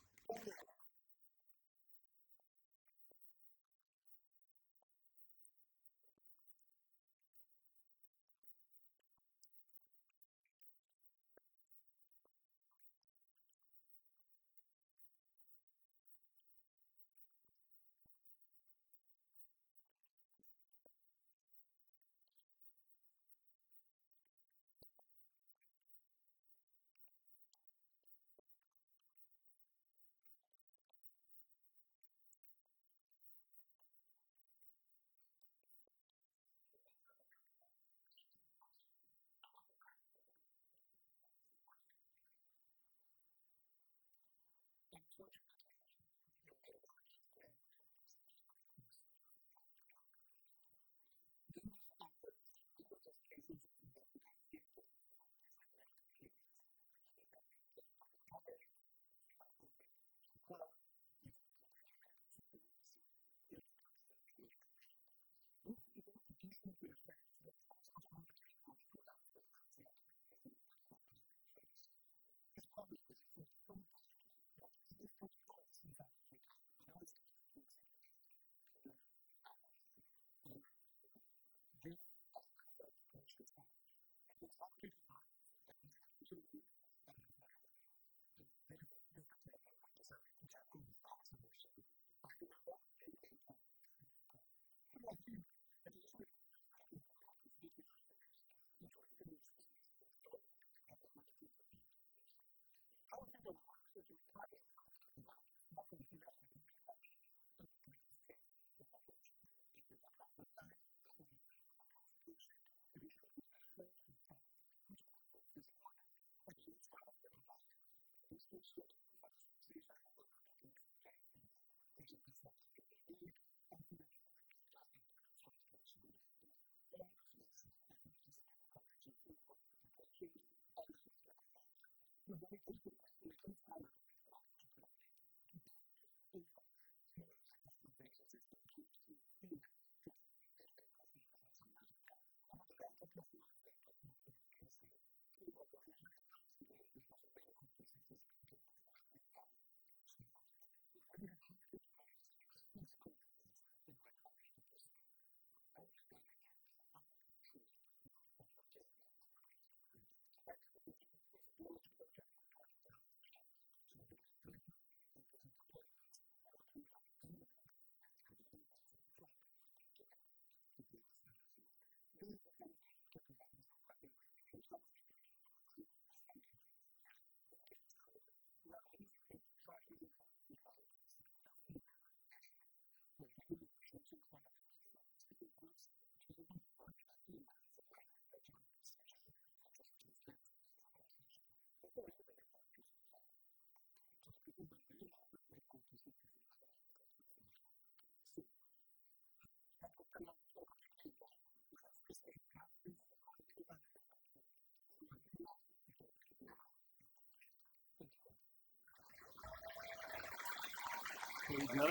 There you go.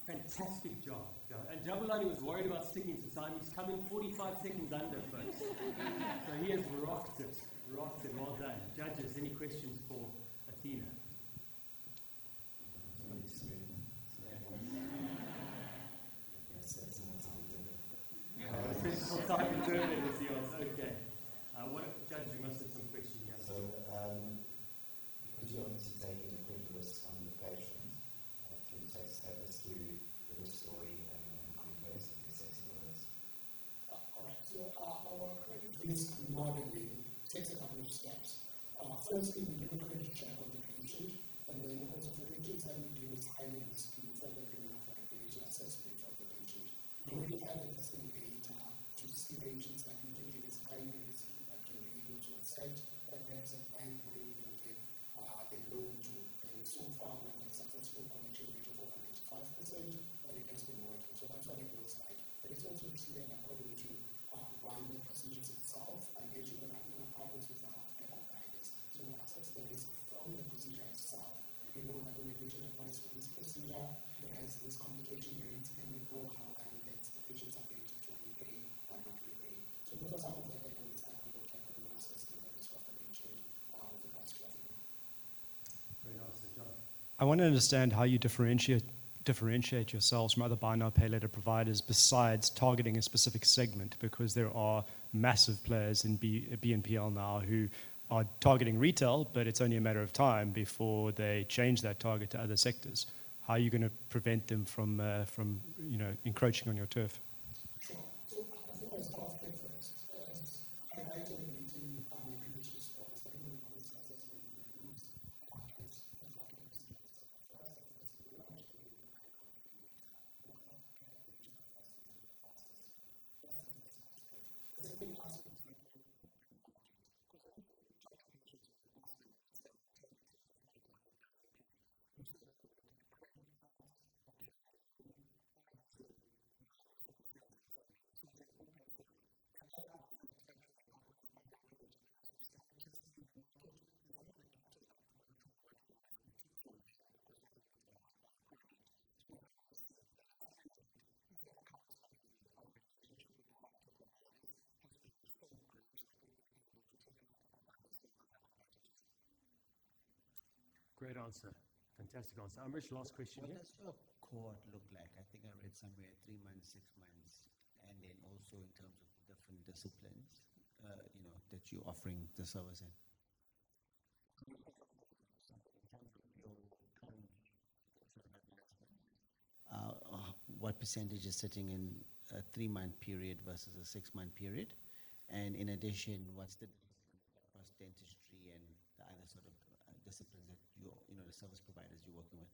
Fantastic job. And Jabulani was worried about sticking to time. He's come in 45 seconds under, folks. So he has rocked it. Rocked it. Well done. Judges, any questions for Athena? Physical time in German is the answer. Okay. Judge, you must have some questions here. So, because you're obviously taking a quick risk on the patient, can you take us through the risk story and how you basically assessing the risk? Alright, so our credit risk modeling takes a couple of steps. Firstly, we do a credit check on the patient, and then also for patients that we do is highly risky before they're doing affordability assessment of the patient. We already have existing data to see patients that we can give as highly risky that can be able to accept that perhaps a bank wouldn't even give a loan to. And so far, we've had a successful collection rate of over 95%, but it has been working. So that's what it looks like. But it's also exceeded according to one the procedures itself, and getting the Athena partners with our technical guidance. So we assess the risk from the procedure itself. We know that when a patient applies for this procedure, it has this complication rate, and we know how that impacts the patient's ability to repay or not repay. So those are some of the elements that we look at when we're assessing the risk of the patient with regards to Athena. Great answer, John. I want to understand how you differentiate yourselves from other buy now, pay later providers besides targeting a specific segment, because there are massive players in BNPL now who are targeting retail, but it's only a matter of time before they change that target to other sectors. How are you going to prevent them from encroaching on your turf? Sure. So I think as part of first, as highlighted in meeting my previous response, I think the risk assessment includes markets and markets. Great answer. Fantastic answer. Amrish, last question What here. does your cohort look like? I think I read somewhere 3 months, 6 months, and then also in terms of the different disciplines, that you're offering the service in. What percentage is sitting in a 3-month period versus a 6-month period? And in addition, what's the across dentistry and the other sort of disciplines that the service providers you're working with?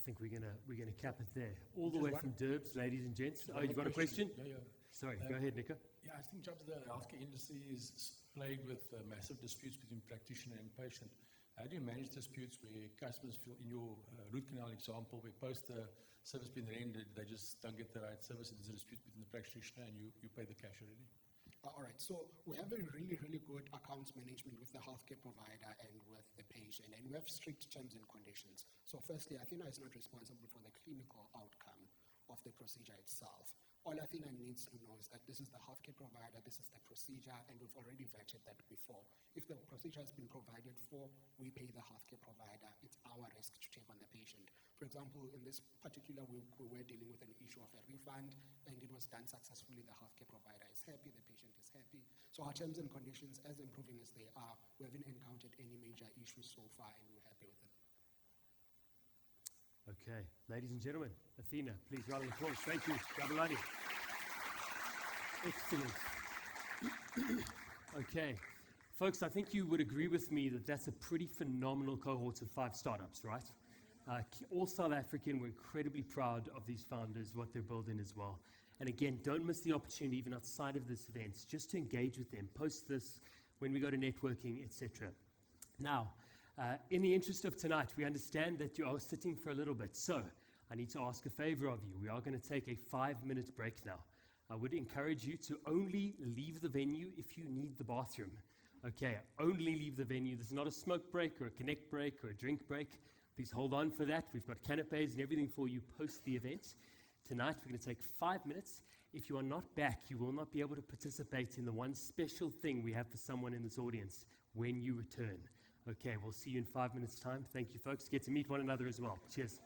think we're gonna cap it there. All the Just way one- from Derbs, ladies and gents. Oh, One you've got a question? Yeah. Sorry, go ahead, Nico. Yeah, I think, Jobs, the healthcare industry is plagued with massive disputes between practitioner and patient. How do you manage disputes where customers feel, in your root canal example, where post the service being rendered, they just don't get the right service, and there's a dispute between the practitioner and you pay the cash already? All right, so we have a really, really good accounts management with the healthcare provider and with the patient, and we have strict terms and conditions. So firstly, Athena is not responsible for the clinical outcome of the procedure itself. All Athena needs to know is that this is the healthcare provider, this is the procedure, and we've already vetted that before. If the procedure has been provided for, we pay the healthcare provider. It's our risk to take on the patient. For example, in this particular week, we were dealing with an issue of a refund, and it was done successfully. The healthcare provider is happy, the patient is happy. So our terms and conditions, as improving as they are, we haven't encountered any major issues so far, and we're happy with it. Okay, ladies and gentlemen, Athena, please round of applause. Thank you, Jabulani. Excellent. Okay, folks, I think you would agree with me that that's a pretty phenomenal cohort of 5 startups, right? All South African, we're incredibly proud of these founders, what they're building as well. And again, don't miss the opportunity, even outside of this event, just to engage with them, post this when we go to networking, etc. Now, in the interest of tonight, we understand that you are sitting for a little bit, so I need to ask a favor of you. We are going to take a 5-minute break now. I would encourage you to only leave the venue if you need the bathroom. Okay, only leave the venue. There's not a smoke break or a connect break or a drink break. Please hold on for that. We've got canapes and everything for you post the event. Tonight, we're going to take 5 minutes. If you are not back, you will not be able to participate in the one special thing we have for someone in this audience when you return. Okay, we'll see you in 5 minutes' time. Thank you, folks. Get to meet one another as well. Cheers.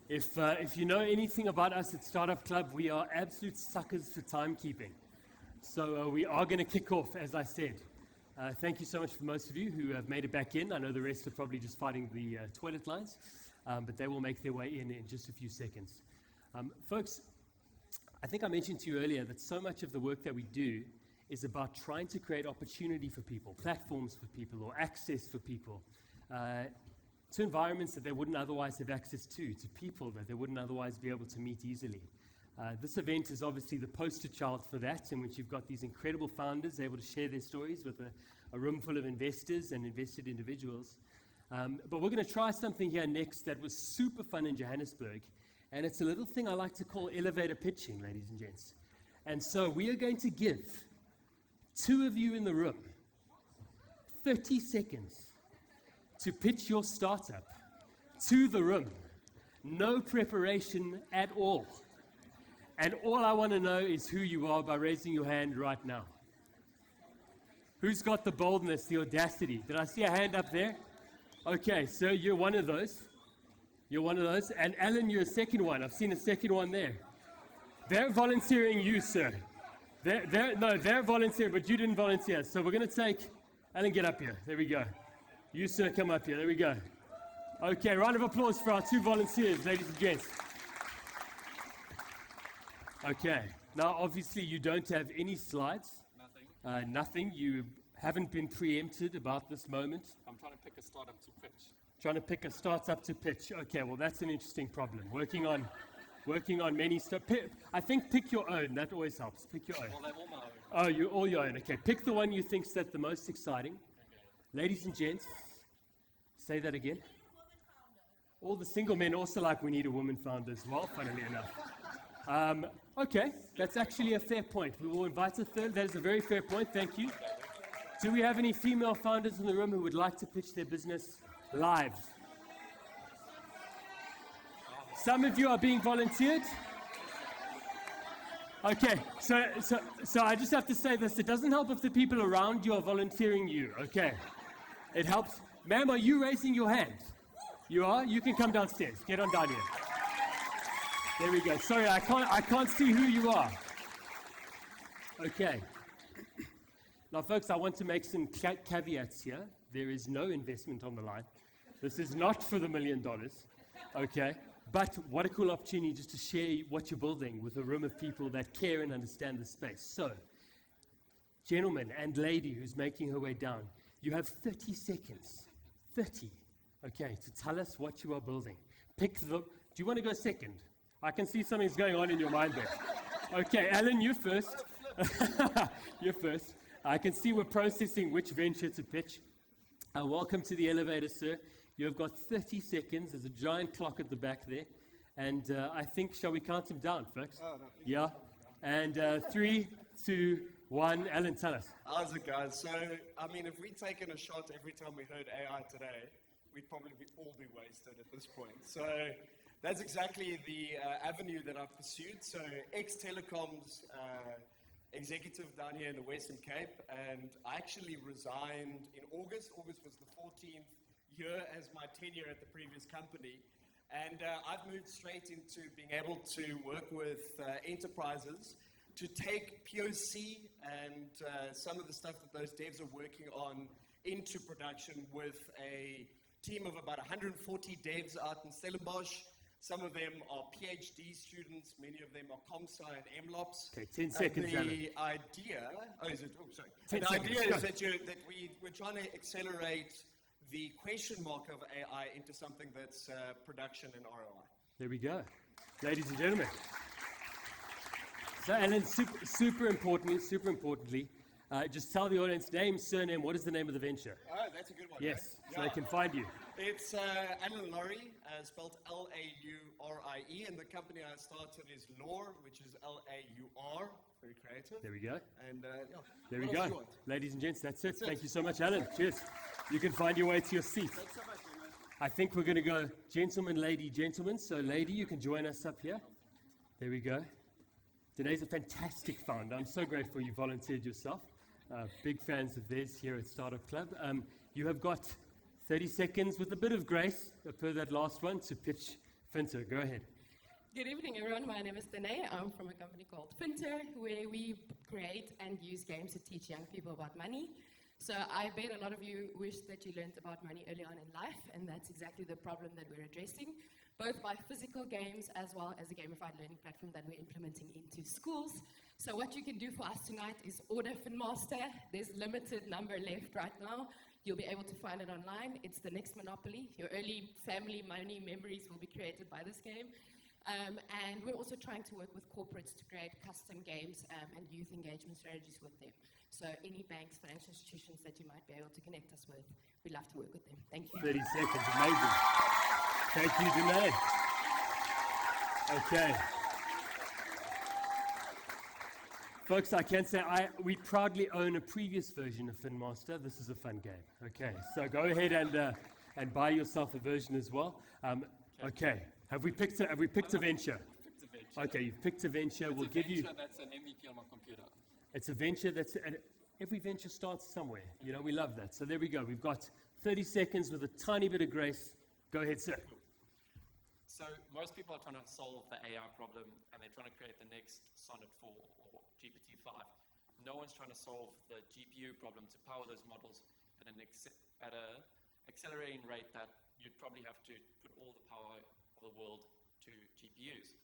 If you know anything about us at Startup Club, we are absolute suckers for timekeeping. So we are going to kick off, as I said. Thank you so much for most of you who have made it back in. I know the rest are probably just fighting the toilet lines, but they will make their way in just a few seconds. Folks, I think I mentioned to you earlier that so much of the work that we do is about trying to create opportunity for people, platforms for people, or access for people, to environments that they wouldn't otherwise have access to people that they wouldn't otherwise be able to meet easily. This event is obviously the poster child for that, in which you've got these incredible founders able to share their stories with a room full of investors and invested individuals. But we're going to try something here next that was super fun in Johannesburg, and it's a little thing I like to call elevator pitching, ladies and gents. And so we are going to give 2 of you in the room 30 seconds to pitch your startup to the room. No preparation at all. And all I want to know is who you are by raising your hand right now. Who's got the boldness, the audacity? Did I see a hand up there? Okay, so you're one of those. You're one of those. And Alan, you're a second one. I've seen a second one there. They're volunteering you, sir. They're volunteering, but you didn't volunteer. So we're going to take, Alan, get up here. There we go. You, sir, come up here. There we go. Okay, round of applause for our 2 volunteers, ladies and gents. Okay, now obviously you don't have any slides. Nothing. Nothing. You haven't been preempted about this moment. I'm trying to pick a startup to pitch. Trying to pick a startup to pitch. Okay, well that's an interesting problem. Working on many stuff. I think pick your own. That always helps. Pick your own. Well, they're all my own. Oh, you're all your own. Okay, pick the one you think's that the most exciting. Okay. Ladies and gents, say that again. All the single men also like we need a woman founder as well, funnily enough. Okay, that's actually a fair point. We will invite a third. That is a very fair point. Thank you. Do we have any female founders in the room who would like to pitch their business live? Some of you are being volunteered. Okay, so I just have to say this. It doesn't help if the people around you are volunteering you, okay? It helps. Ma'am, are you raising your hand? You are? You can come downstairs. Get on down here. There we go. Sorry, I can't see who you are. Okay. Now, folks, I want to make some caveats here. There is no investment on the line. This is not for the $1 million, okay? But what a cool opportunity just to share what you're building with a room of people that care and understand the space. So, gentleman and lady who's making her way down, you have 30 seconds, 30, Okay, to tell us what you are building. Do you want to go second? I can see something's going on in your mind there. Okay, Alan, you first. You're first. I can see we're processing which venture to pitch. Welcome to the elevator, sir. You have got 30 seconds. There's a giant clock at the back there. And I think, shall we count him down, folks? Oh, no. Yeah. And 3, 2, 1. Alan, tell us. How's it, guys? So, I mean, if we'd taken a shot every time we heard AI today, we'd probably all be wasted at this point. So, that's exactly the avenue that I've pursued. So, ex-telecoms executive down here in the Western Cape, and I actually resigned in August. August was the 14th year as my tenure at the previous company. And I've moved straight into being able to work with enterprises to take POC and some of the stuff that those devs are working on into production with a team of about 140 devs out in Stellenbosch. Some of them are PhD students, many of them are ComSci and MLOps. Okay, 10 seconds, Alan. The idea, sorry. 10 The seconds, idea go. is that we're trying to accelerate the question mark of AI into something that's production and ROI. There we go. Ladies and gentlemen. So, Alan, super importantly, just tell the audience name, surname, what is the name of the venture? Oh, that's a good one. Yes, right? so they can find you. It's Alan Laurie, spelled Laurie, and the company I started is Lore, which is Laur, very creative. There we go. And There we what else do go. you want? Ladies and gents, that's it. That's it. Thank you so much, Alan. Cheers. You can find your way to your seat. Thanks so much, man. I think we're going to go gentleman, lady, gentleman. So, lady, you can join us up here. There we go. Danae's a fantastic founder. I'm so grateful you volunteered yourself. Big fans of theirs here at Startup Club. You have got 30 seconds with a bit of grace, per that last one, to pitch Finter. Go ahead. Good evening, everyone. My name is Danae. I'm from a company called Finter, where we create and use games to teach young people about money. So I bet a lot of you wish that you learned about money early on in life, and that's exactly the problem that we're addressing, both by physical games as well as a gamified learning platform that we're implementing into schools. So what you can do for us tonight is order Finmaster. There's limited number left right now. You'll be able to find it online. It's the next Monopoly. Your early family money memories will be created by this game. And we're also trying to work with corporates to create custom games and youth engagement strategies with them. So any banks, financial institutions that you might be able to connect us with, we'd love to work with them. Thank you. 30 seconds. Amazing. Thank you, Danae. Okay. Folks, I can say we proudly own a previous version of Finmaster. This is a fun game. Okay, so go ahead and buy yourself a version as well. Okay, have we picked a venture? Picked a venture. Okay, you've picked a venture. We'll give you. That's an MVP on my computer. It's a venture and every venture starts somewhere. You know, we love that. So there we go. We've got 30 seconds with a tiny bit of grace. Go ahead, sir. So most people are trying to solve the AI problem, and they're trying to create the next Sonnet 4 or GPT-5. No one's trying to solve the GPU problem to power those models at an accelerating rate that you'd probably have to put all the power of the world to GPUs.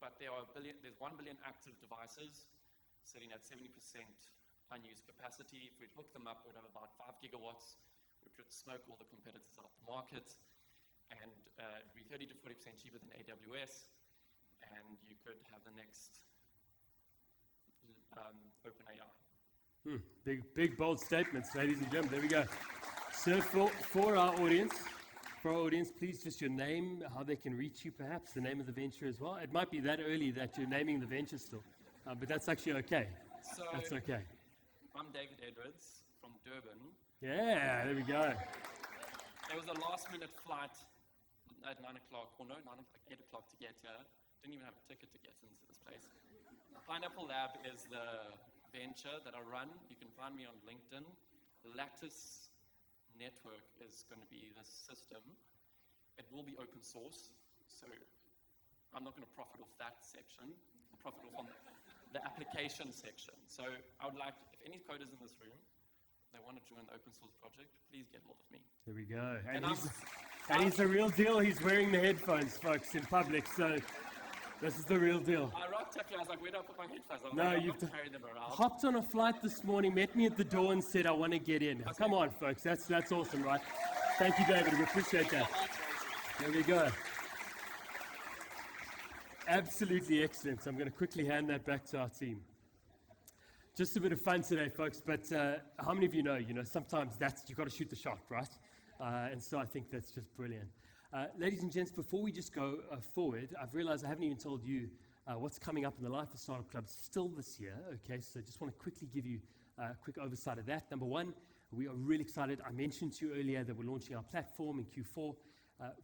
But there's 1 billion active devices sitting at 70% unused capacity. If we'd hook them up, we'd have about 5 gigawatts, which would smoke all the competitors out the market. And it'd be 30 to 40% cheaper than AWS, and you could have the next OpenAI. Big, bold statements, ladies and gentlemen. There we go. Sir, for our audience, please just your name, how they can reach you, perhaps the name of the venture as well. It might be that early that you're naming the venture still, but that's actually okay. So that's okay. I'm David Edwards from Durban. Yeah, there we go. There was a last-minute flight at 8 o'clock to get here. Didn't even have a ticket to get into this place. Pineapple Lab is the venture that I run. You can find me on LinkedIn. Lattice Network is going to be this system. It will be open source, so I'm not going to profit off that section. I'll profit off on the application section. So I would like, if any coders in this room, they want to join the open source project, please get hold of me. There we go. And he's the real deal. He's wearing the headphones, folks, in public. So this is the real deal. I rocked up here. I was like, where do I put my headphones? I was No, like, I'm you've not carrying them around. hopped on a flight this morning, met me at the door and said, I want to get in. Come on, folks. That's awesome, right? Thank you, David. We appreciate that. There we go. Absolutely excellent. I'm going to quickly hand that back to our team. Just a bit of fun today, folks, but how many of you know, sometimes you've got to shoot the shot, right? And so I think that's just brilliant. Ladies and gents, before we just go forward, I've realized I haven't even told you what's coming up in the Life of Startup Club still this year, okay? So just want to quickly give you a quick oversight of that. Number one, we are really excited. I mentioned to you earlier that we're launching our platform in Q4.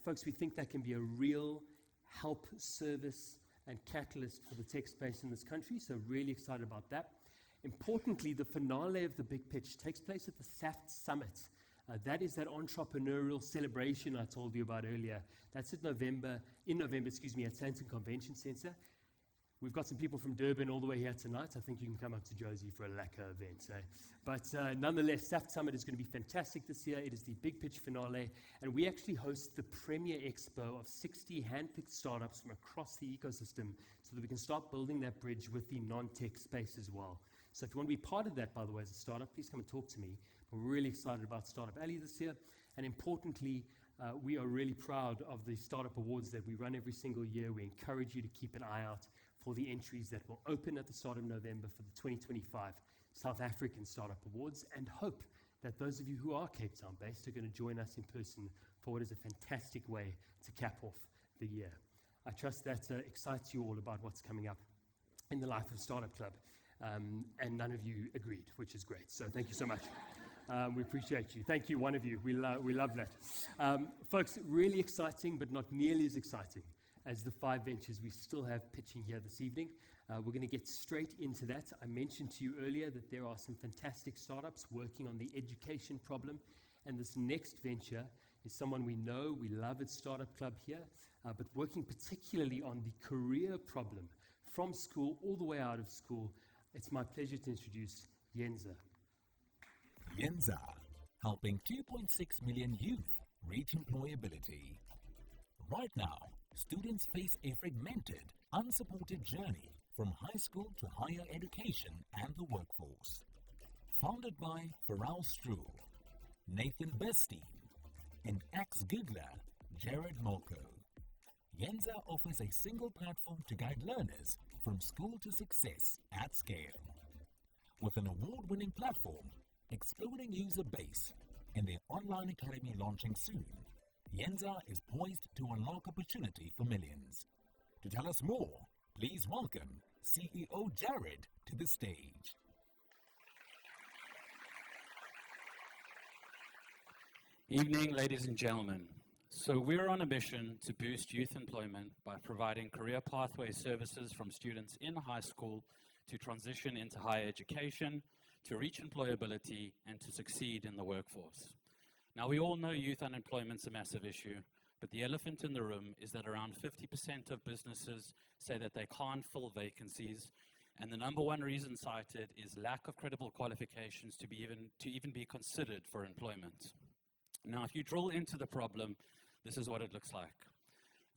Folks, we think that can be a real help, service, and catalyst for the tech space in this country, so really excited about that. Importantly, the finale of the big pitch takes place at the SAFT Summit. That is that entrepreneurial celebration I told you about earlier. That's in November, at Sandton Convention Centre. We've got some people from Durban all the way here tonight. I think you can come up to Josie for a lacquer event. But nonetheless, SAFT Summit is going to be fantastic this year. It is the big pitch finale, and we actually host the premier expo of 60 handpicked startups from across the ecosystem so that we can start building that bridge with the non-tech space as well. So if you want to be part of that, by the way, as a startup, please come and talk to me. We're really excited about Startup Alley this year, and importantly, we are really proud of the Startup Awards that we run every single year. We encourage you to keep an eye out for the entries that will open at the start of November for the 2025 South African Startup Awards, and hope that those of you who are Cape Town based are going to join us in person for what is a fantastic way to cap off the year. I trust that excites you all about what's coming up in the Life of Startup Club, and none of you agreed, which is great, so thank you so much. We appreciate you. Thank you, one of you. We love that. Folks, really exciting, but not nearly as exciting as the 5 ventures we still have pitching here this evening. We're going to get straight into that. I mentioned to you earlier that there are some fantastic startups working on the education problem, and this next venture is someone we know, we love at Startup Club here, but working particularly on the career problem from school all the way out of school. It's my pleasure to introduce Yenza. Yenza, helping 2.6 million youth reach employability. Right now, students face a fragmented, unsupported journey from high school to higher education and the workforce. Founded by Pharrell Struhl, Nathan Bestein, and ex-Googler Jared Molko, Yenza offers a single platform to guide learners from school to success at scale. With an award-winning platform, exploding user base, and their online academy launching soon, Yenza is poised to unlock opportunity for millions. To tell us more, please welcome CEO Jared to the stage. Evening, ladies and gentlemen. So we're on a mission to boost youth employment by providing career pathway services from students in high school to transition into higher education, to reach employability, and to succeed in the workforce. Now, we all know youth unemployment's a massive issue, but the elephant in the room is that around 50% of businesses say that they can't fill vacancies, and the number one reason cited is lack of credible qualifications to even be considered for employment. Now, if you drill into the problem, this is what it looks like.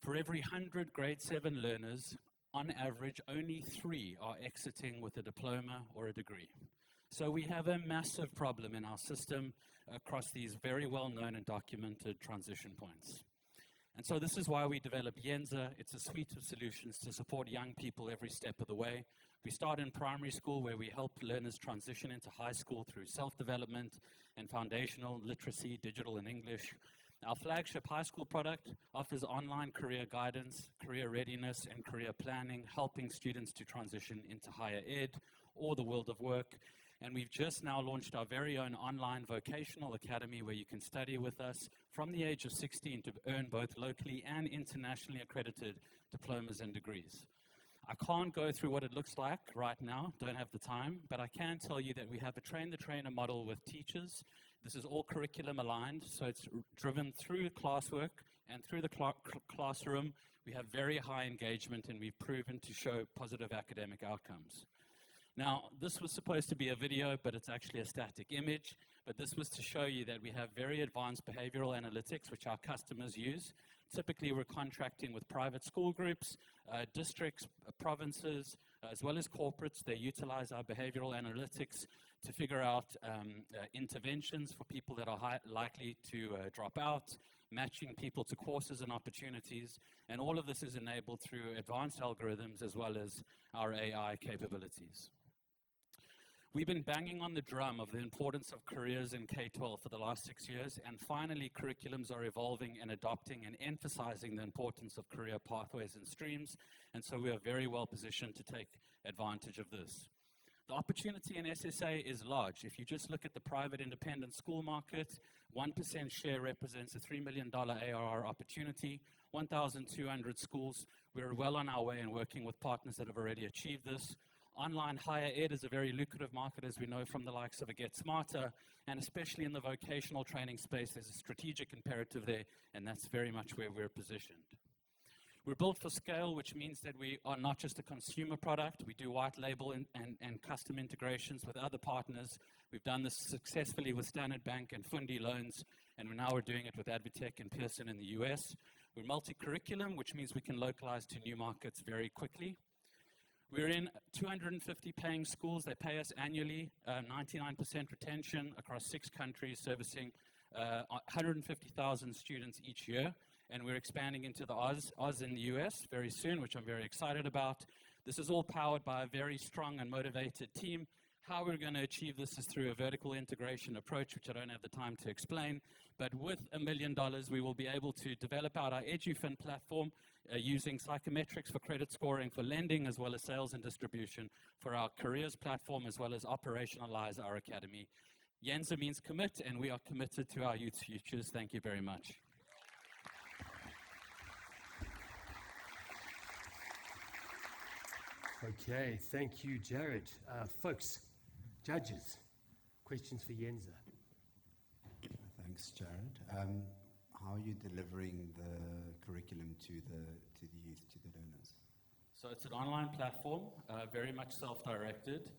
For every 100 grade 7 learners, on average, only 3 are exiting with a diploma or a degree. So we have a massive problem in our system across these very well-known and documented transition points. And so this is why we developed Yenza. It's a suite of solutions to support young people every step of the way. We start in primary school, where we help learners transition into high school through self-development and foundational literacy, digital and English. Our flagship high school product offers online career guidance, career readiness, and career planning, helping students to transition into higher ed or the world of work. And we've just now launched our very own online vocational academy, where you can study with us from the age of 16 to earn both locally and internationally accredited diplomas and degrees. I can't go through what it looks like right now, don't have the time, but I can tell you that we have a train-the-trainer model with teachers. This is all curriculum aligned, so it's driven through classwork and through the classroom. We have very high engagement, and we've proven to show positive academic outcomes. Now, this was supposed to be a video, but it's actually a static image. But this was to show you that we have very advanced behavioral analytics, which our customers use. Typically, we're contracting with private school groups, districts, provinces, as well as corporates. They utilize our behavioral analytics to figure out interventions for people that are likely to drop out, matching people to courses and opportunities, and all of this is enabled through advanced algorithms as well as our AI capabilities. We've been banging on the drum of the importance of careers in K-12 for the last 6 years, and finally curriculums are evolving and adopting and emphasizing the importance of career pathways and streams, and so we are very well positioned to take advantage of this. The opportunity in SSA is large. If you just look at the private independent school market, 1% share represents a $3 million ARR opportunity, 1,200 schools. We're well on our way and working with partners that have already achieved this. Online higher ed is a very lucrative market, as we know from the likes of a Get Smarter, and especially in the vocational training space, there's a strategic imperative there, and that's very much where we're positioned. We're built for scale, which means that we are not just a consumer product. We do white label and custom integrations with other partners. We've done this successfully with Standard Bank and Fundi Loans, and now we're doing it with Advitech and Pearson in the US. We're multi-curriculum, which means we can localize to new markets very quickly. We're in 250 paying schools. They pay us annually, 99% retention across 6 countries, servicing 150,000 students each year. And we're expanding into the Oz in the US very soon, which I'm very excited about. This is all powered by a very strong and motivated team. How we're going to achieve this is through a vertical integration approach, which I don't have the time to explain. But with $1 million, we will be able to develop out our EduFin platform using psychometrics for credit scoring, for lending, as well as sales and distribution for our careers platform, as well as operationalize our academy. Yenza means commit, and we are committed to our youth's futures. Thank you very much. Okay, thank you, Jared. Folks, judges, questions for Yenza. Thanks, Jared. How are you delivering the curriculum to the youth, to the learners? So it's an online platform, very much self-directed,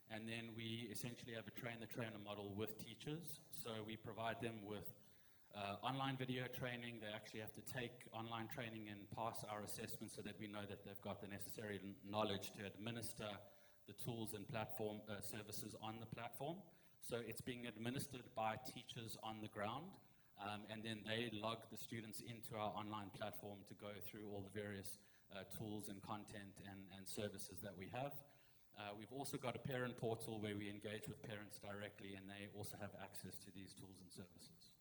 and then we essentially have a train-the-trainer model with teachers. So we provide them with online video training. They actually have to take online training and pass our assessment so that we know that they've got the necessary knowledge to administer the tools and platform services on the platform. So it's being administered by teachers on the ground, and then they log the students into our online platform to go through all the various tools and content and services that we have. We've also got a parent portal where we engage with parents directly, and they also have access to these tools and services.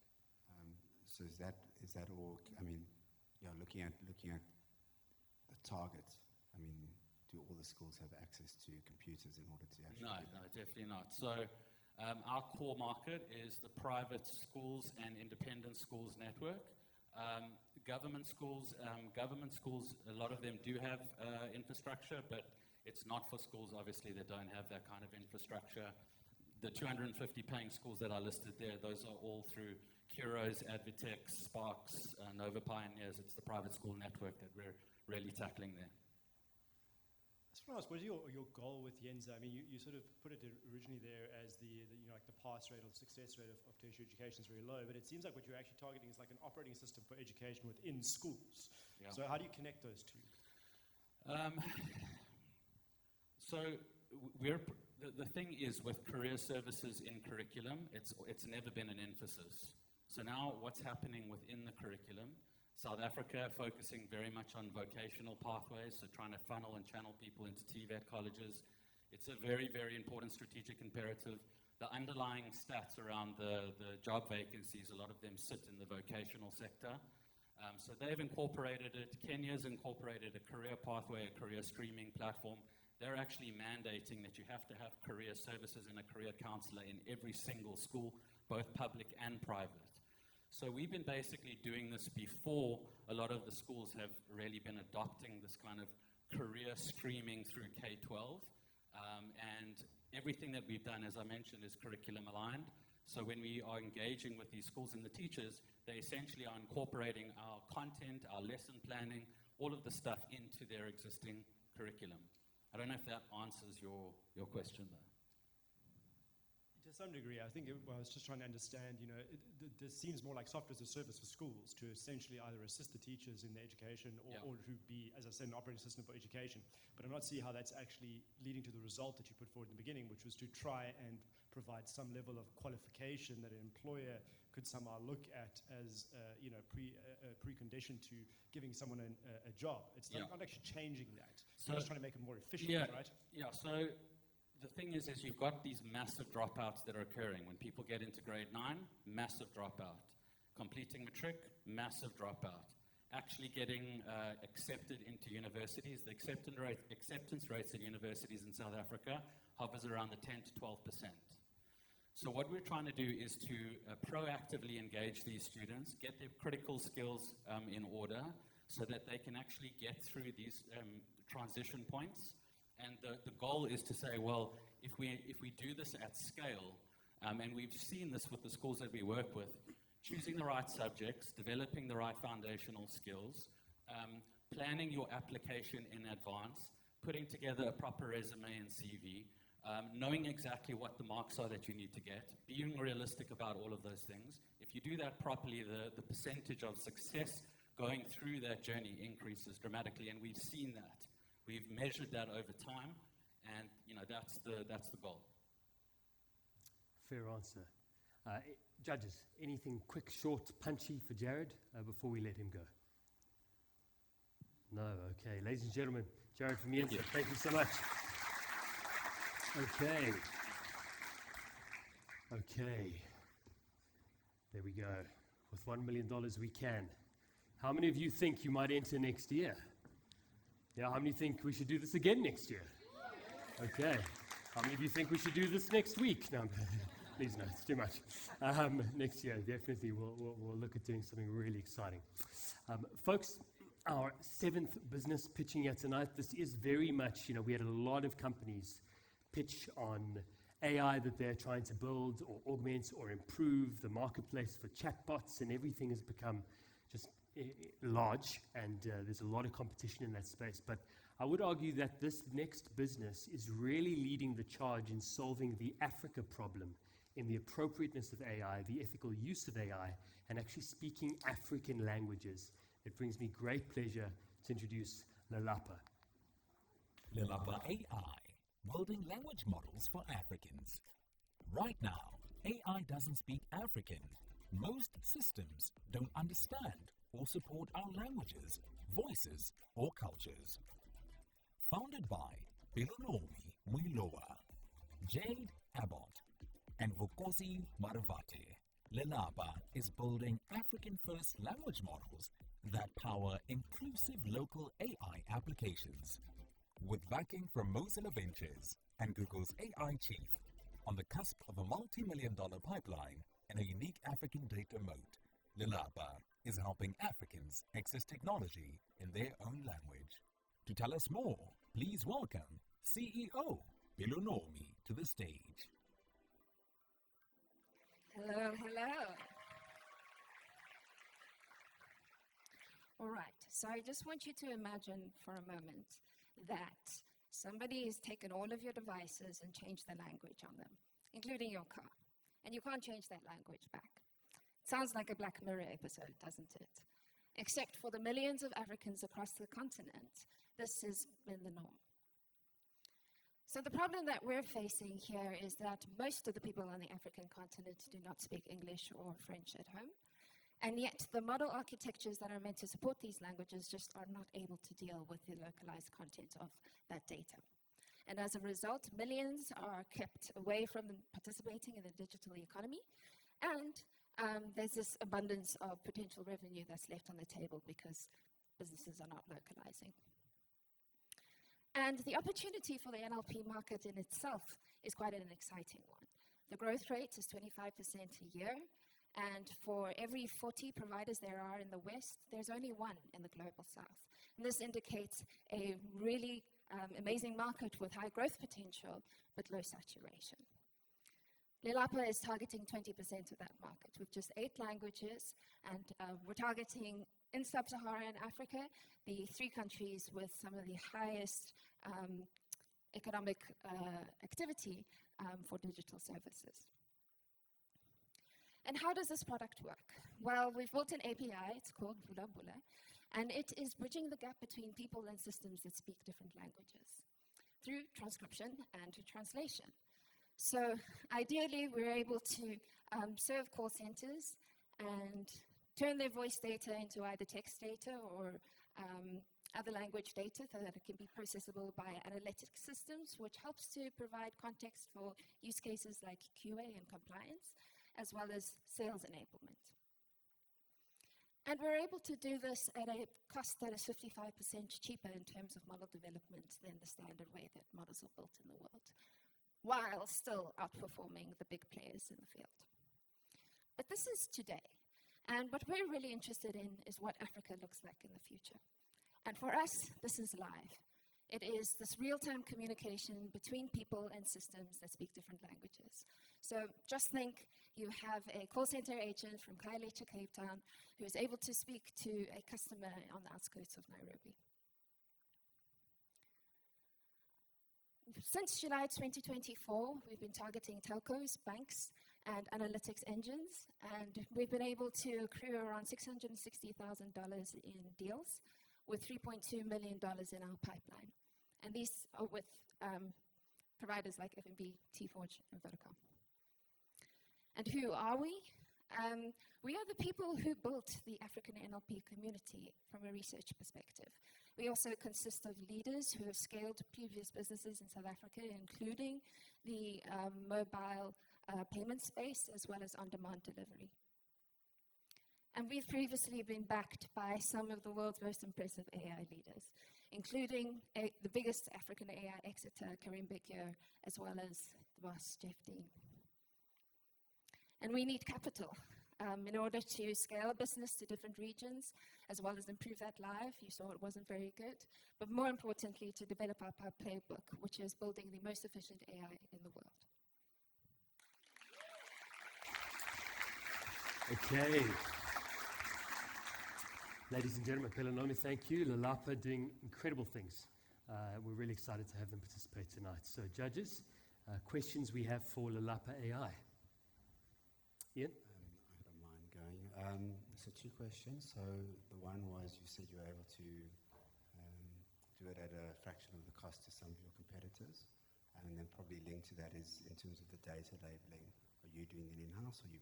So is that all? I mean, yeah, looking at the target. I mean, do all the schools have access to computers in order to actually? No, definitely not. So our core market is the private schools and independent schools network. Government schools, a lot of them do have infrastructure, but it's not for schools, obviously, that don't have that kind of infrastructure. The 250 paying schools that are listed there, those are all through Curos, Advitech, Sparks, Nova Pioneers. It's the private school network that we're really tackling there. I just want to ask, what is your goal with Yenza? I mean, you sort of put it originally there as the like the pass rate or success rate of tertiary education is very low, but it seems like what you're actually targeting is like an operating system for education within schools. Yeah. So how do you connect those two? The thing is, with career services in curriculum, it's never been an emphasis. So now what's happening within the curriculum, South Africa focusing very much on vocational pathways, so trying to funnel and channel people into TVET colleges. It's a very, very important strategic imperative. The underlying stats around the job vacancies, a lot of them sit in the vocational sector. So they've incorporated it. Kenya's incorporated a career pathway, a career streaming platform. They're actually mandating that you have to have career services and a career counselor in every single school, both public and private. So we've been basically doing this before a lot of the schools have really been adopting this kind of career streaming through K-12. And everything that we've done, as I mentioned, is curriculum aligned. So when we are engaging with these schools and the teachers, they essentially are incorporating our content, our lesson planning, all of the stuff into their existing curriculum. I don't know if that answers your question, though. To some degree, I think I was just trying to understand, this seems more like software as a service for schools to essentially either assist the teachers in their education or to be, as I said, an operating system for education. But I'm not seeing how that's actually leading to the result that you put forward in the beginning, which was to try and provide some level of qualification that an employer could somehow look at as precondition to giving someone a job. It's not actually changing that. So just trying to make it more efficient, right? Yeah, so the thing is you've got these massive dropouts that are occurring. When people get into grade 9, massive dropout. Completing matric, massive dropout. Actually getting accepted into universities, the acceptance rates in universities in South Africa hovers around the 10 to 12%. So what we're trying to do is to proactively engage these students, get their critical skills in order so that they can actually get through these transition points. And the goal is to say, well, if we do this at scale, and we've seen this with the schools that we work with, choosing the right subjects, developing the right foundational skills, planning your application in advance, putting together a proper resume and CV, knowing exactly what the marks are that you need to get, being realistic about all of those things. If you do that properly, the percentage of success going through that journey increases dramatically, and we've seen that. We've measured that over time, and that's the goal. Fair answer. Judges, anything quick, short, punchy for Jared before we let him go? No, okay. Ladies and gentlemen, Jared from Yenza, thank you so much. Okay. There we go. With $1 million we can. How many of you think you might enter next year? Yeah, how many think we should do this again next year? Okay. How many of you think we should do this next week? No, please no, it's too much. Next year, definitely, we'll look at doing something really exciting. Folks, our 7th business pitching here tonight, this is very much, we had a lot of companies pitch on AI that they're trying to build or augment or improve the marketplace for chatbots, and everything has become just large, and there's a lot of competition in that space. But I would argue that this next business is really leading the charge in solving the Africa problem in the appropriateness of AI, the ethical use of AI, and actually speaking African languages. It brings me great pleasure to introduce Lelapa. Lelapa AI, building language models for Africans. Right now, AI doesn't speak African. Most systems don't understand or support our languages, voices, or cultures. Founded by Pelonomi, Moiloa, Jade Abbott, and Vukosi Maravate, Lelapa is building African-first language models that power inclusive local AI applications. With backing from Mozilla Ventures and Google's AI chief, on the cusp of a multi-million-dollar pipeline and a unique African data moat, Lelapa is helping Africans access technology in their own language. To tell us more, please welcome CEO Pelonomi to the stage. Hello. All right, so I just want you to imagine for a moment that somebody has taken all of your devices and changed the language on them, including your car, and you can't change that language back. Sounds like a Black Mirror episode, doesn't it? Except for the millions of Africans across the continent, this has been the norm. So the problem that we're facing here is that most of the people on the African continent do not speak English or French at home, and yet the model architectures that are meant to support these languages just are not able to deal with the localized content of that data. And as a result, millions are kept away from participating in the digital economy, and there's this abundance of potential revenue that's left on the table because businesses are not localizing. And the opportunity for the NLP market in itself is quite an exciting one. The growth rate is 25% a year, and for every 40 providers there are in the West, there's only one in the global South. And this indicates a really amazing market with high growth potential, but low saturation. Lelapa is targeting 20% of that market with just 8 languages, and we're targeting in sub-Saharan Africa, the 3 countries with some of the highest economic activity for digital services. And how does this product work? Well, we've built an API, it's called Bula, and it is bridging the gap between people and systems that speak different languages through transcription and to translation. So ideally, we're able to serve call centers and turn their voice data into either text data or other language data so that it can be processable by analytic systems, which helps to provide context for use cases like QA and compliance, as well as sales enablement. And we're able to do this at a cost that is 55% cheaper in terms of model development than the standard way that models are built in the world, while still outperforming the big players in the field. But this is today. And what we're really interested in is what Africa looks like in the future. And for us, this is live. It is this real-time communication between people and systems that speak different languages. So just think you have a call center agent from Khayelitsha, Cape Town, who is able to speak to a customer on the outskirts of Nairobi. Since July 2024, we've been targeting telcos, banks, and analytics engines, and we've been able to accrue around $660,000 in deals, with $3.2 million in our pipeline. And these are with providers like FNB, T-Forge, and Vodacom. And who are we? We are the people who built the African NLP community from a research perspective. We also consist of leaders who have scaled previous businesses in South Africa, including the mobile payment space, as well as on-demand delivery. And we've previously been backed by some of the world's most impressive AI leaders, including the biggest African AI exeter, Karim Bekir, as well as the boss, Jeff Dean. And we need capital in order to scale a business to different regions, as well as improve that live. You saw it wasn't very good. But more importantly, to develop our playbook, which is building the most efficient AI in the world. Okay. Ladies and gentlemen, Pelonomi, thank you. Lelapa doing incredible things. We're really excited to have them participate tonight. So judges, questions we have for Lelapa AI. Ian? I don't mind going. So two questions. So the one was, you said you were able to do it at a fraction of the cost to some of your competitors. And then probably linked to that is in terms of the data labeling. Are you doing it in-house or are you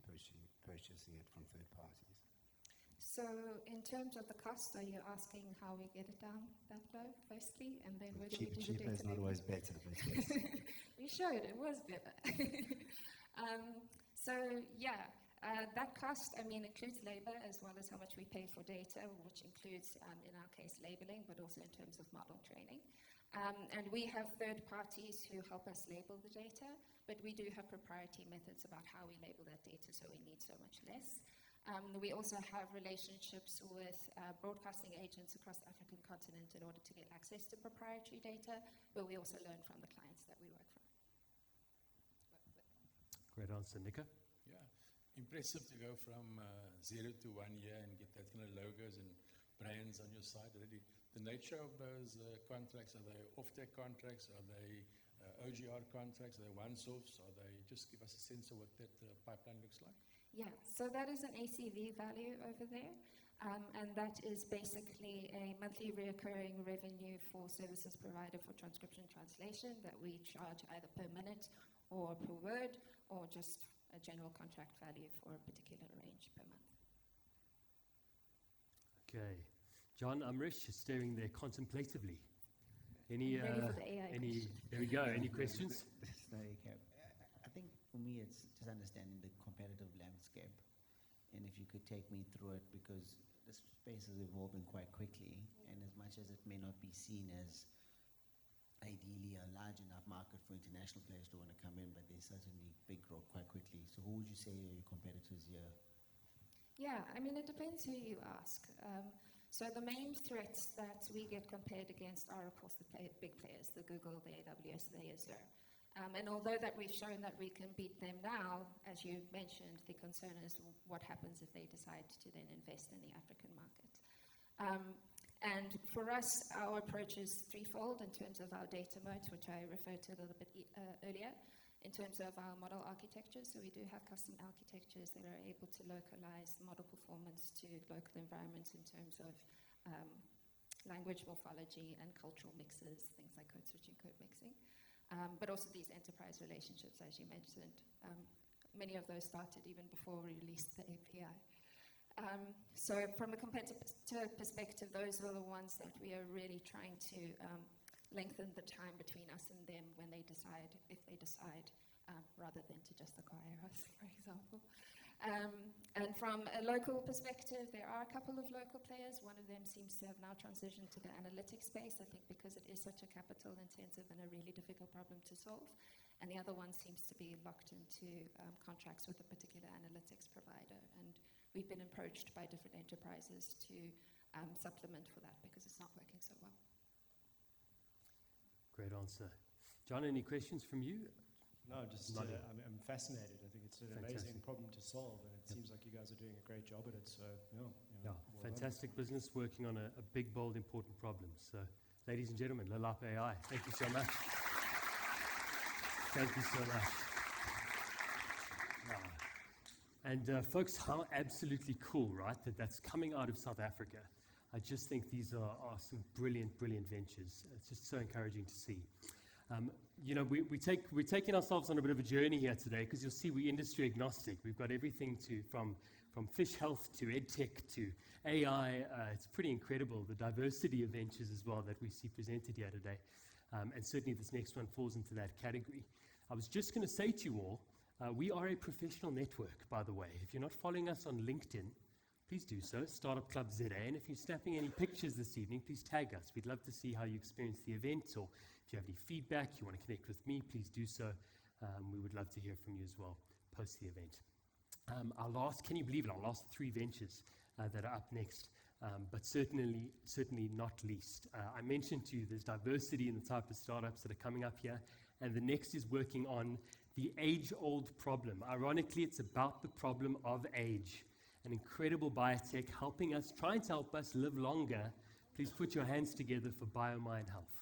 purchasing it from third parties? So in terms of the cost, are you asking how we get it down that low, firstly? And then where do we do the data cheaper is not always better, but yes. We showed it was better. So yeah, that cost, includes labor as well as how much we pay for data, which includes, in our case, labeling, but also in terms of model training. And we have third parties who help us label the data, but we do have proprietary methods about how we label that data, so we need so much less. We also have relationships with broadcasting agents across the African continent in order to get access to proprietary data, but we also learn from the clients that we work from. Great answer, Nico. Yeah, impressive to go from 0 to 1 year and get that kind of logos and brands on your side already. The nature of those contracts, are they off-take contracts? Are they OGR contracts? Are they one-offs? Are they, just give us a sense of what that pipeline looks like? Yeah, so that is an ACV value over there. And that is basically a monthly recurring revenue for services provided for transcription translation that we charge either per minute or per word, or just a general contract value for a particular range per month. Okay. John Umrish is staring there contemplatively. Ready for the AI question. There we go. Any questions? I think for me it's just understanding the competitive landscape, and if you could take me through it, because the space is evolving quite quickly, and as much as it may not be seen as ideally a large enough market for international players to want to come in, but there's certainly big growth quite quickly. So who would you say are your competitors here? Yeah, it depends who you ask. So the main threats that we get compared against are, of course, the big players, the Google, the AWS, the Azure. And although that we've shown that we can beat them now, as you mentioned, the concern is what happens if they decide to then invest in the African market. And for us, our approach is threefold in terms of our data moats, which I referred to a little bit earlier, in terms of our model architecture. So we do have custom architectures that are able to localize model performance to local environments in terms of language morphology and cultural mixes, things like code switching, code mixing. But also these enterprise relationships, as you mentioned. Many of those started even before we released the API. So from a competitor perspective, those are the ones that we are really trying to lengthen the time between us and them when they decide, if they decide, rather than to just acquire us, for example. And from a local perspective, there are a couple of local players. One of them seems to have now transitioned to the analytics space, I think because it is such a capital intensive and a really difficult problem to solve. And the other one seems to be locked into contracts with a particular analytics provider. And we've been approached by different enterprises to supplement for that because it's not working so well. Great answer. John, any questions from you? No, just I'm fascinated. I think it's an amazing problem to solve, and it seems like you guys are doing a great job at it. So, well fantastic business working on a big, bold, important problem. So, ladies and gentlemen, Lelapa AI, thank you so much. Thank you so much. And folks, how absolutely cool, right? That's coming out of South Africa. I just think these are some brilliant, brilliant ventures. It's just so encouraging to see. We're taking ourselves on a bit of a journey here today because you'll see we're industry agnostic. We've got everything from fish health to edtech to AI. It's pretty incredible, the diversity of ventures as well that we see presented here today. And certainly this next one falls into that category. I was just going to say to you all, we are a professional network, by the way. If you're not following us on LinkedIn, please do so, Startup Club ZA. And if you're snapping any pictures this evening, please tag us. We'd love to see how you experienced the event, or if you have any feedback, you want to connect with me, please do so. We would love to hear from you as well post the event. Can you believe it, our last 3 ventures that are up next, but certainly not least. I mentioned to you there's diversity in the type of startups that are coming up here, and the next is working on the age-old problem. Ironically, it's about the problem of age. An incredible biotech trying to help us live longer. Please put your hands together for Biomine Health.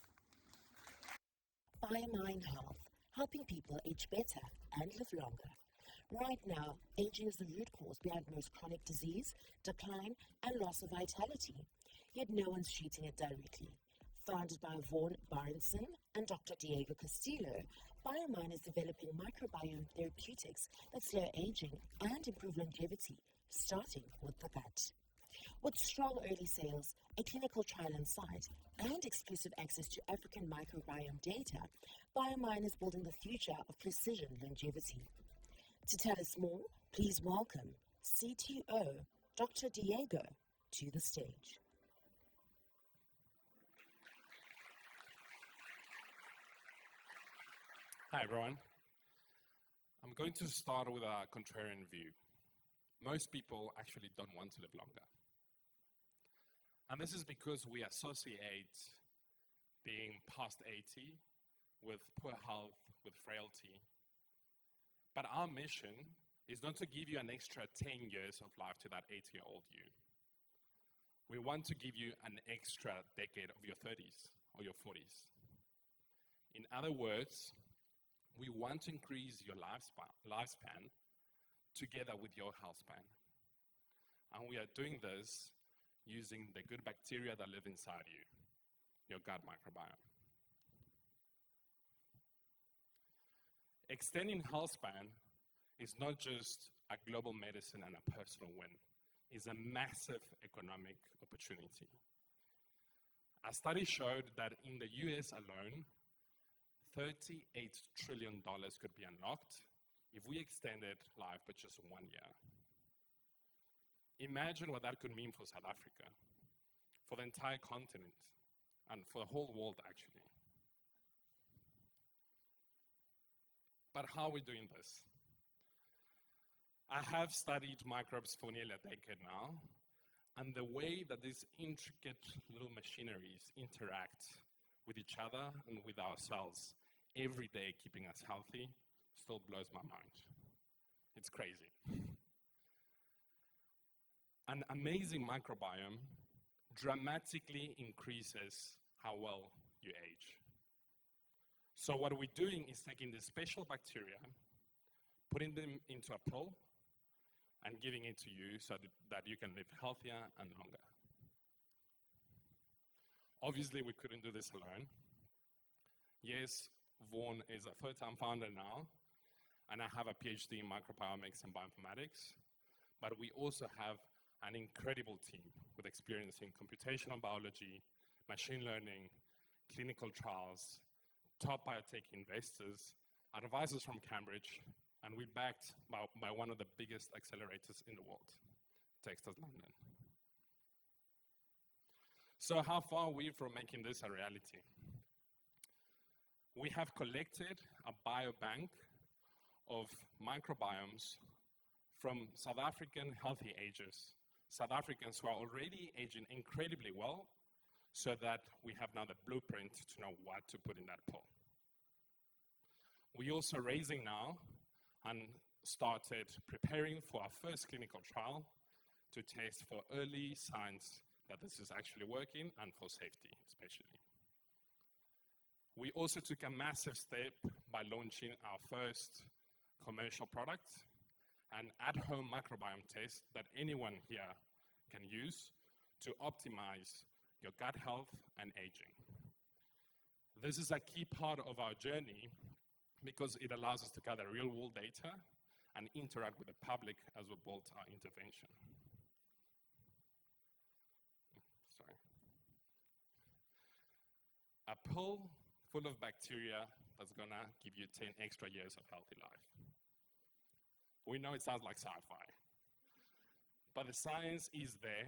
Biomine Health, helping people age better and live longer. Right now, aging is the root cause behind most chronic disease, decline, and loss of vitality. Yet no one's treating it directly. Founded by Vaughan Barnson and Dr. Diego Castillo, Biomine is developing microbiome therapeutics that slow aging and improve longevity, starting with the gut. With strong early sales, a clinical trial in sight, and exclusive access to African microbiome data, Biomine is building the future of precision longevity. To tell us more, please welcome CTO Dr. Diego to the stage. Hi everyone. I'm going to start with a contrarian view. Most people actually don't want to live longer. And this is because we associate being past 80 with poor health, with frailty. But our mission is not to give you an extra 10 years of life to that 80-year-old you. We want to give you an extra decade of your 30s or your 40s. In other words, we want to increase your lifespan together with your health span. And we are doing this using the good bacteria that live inside you, your gut microbiome. Extending health span is not just a global medicine and a personal win. It's a massive economic opportunity. A study showed that in the US alone, $38 trillion could be unlocked if we extended life by just 1 year. Imagine what that could mean for South Africa, for the entire continent, and for the whole world, actually. But how are we doing this? I have studied microbes for nearly a decade now, and the way that these intricate little machineries interact with each other and with our cells every day, keeping us healthy, still blows my mind. It's crazy. An amazing microbiome dramatically increases how well you age. So what we're doing is taking this special bacteria, putting them into a pill, and giving it to you so that you can live healthier and longer. Obviously, we couldn't do this alone. Yes, Vaughan is a third-time founder now, and I have a PhD in microbiomics and bioinformatics, but we also have an incredible team with experience in computational biology, machine learning, clinical trials, top biotech investors, advisors from Cambridge, and we're backed by one of the biggest accelerators in the world, Texas London. So how far are we from making this a reality? We have collected a biobank of microbiomes from South African healthy agers, South Africans who are already aging incredibly well, so that we have now the blueprint to know what to put in that pill. We're also raising now and started preparing for our first clinical trial to test for early signs that this is actually working and for safety, especially. We also took a massive step by launching our first commercial product, an at-home microbiome test that anyone here can use to optimize your gut health and aging. This is a key part of our journey because it allows us to gather real-world data and interact with the public as we build our intervention. Sorry. A pill full of bacteria that's gonna give you 10 extra years of healthy life. We know it sounds like sci-fi, but the science is there.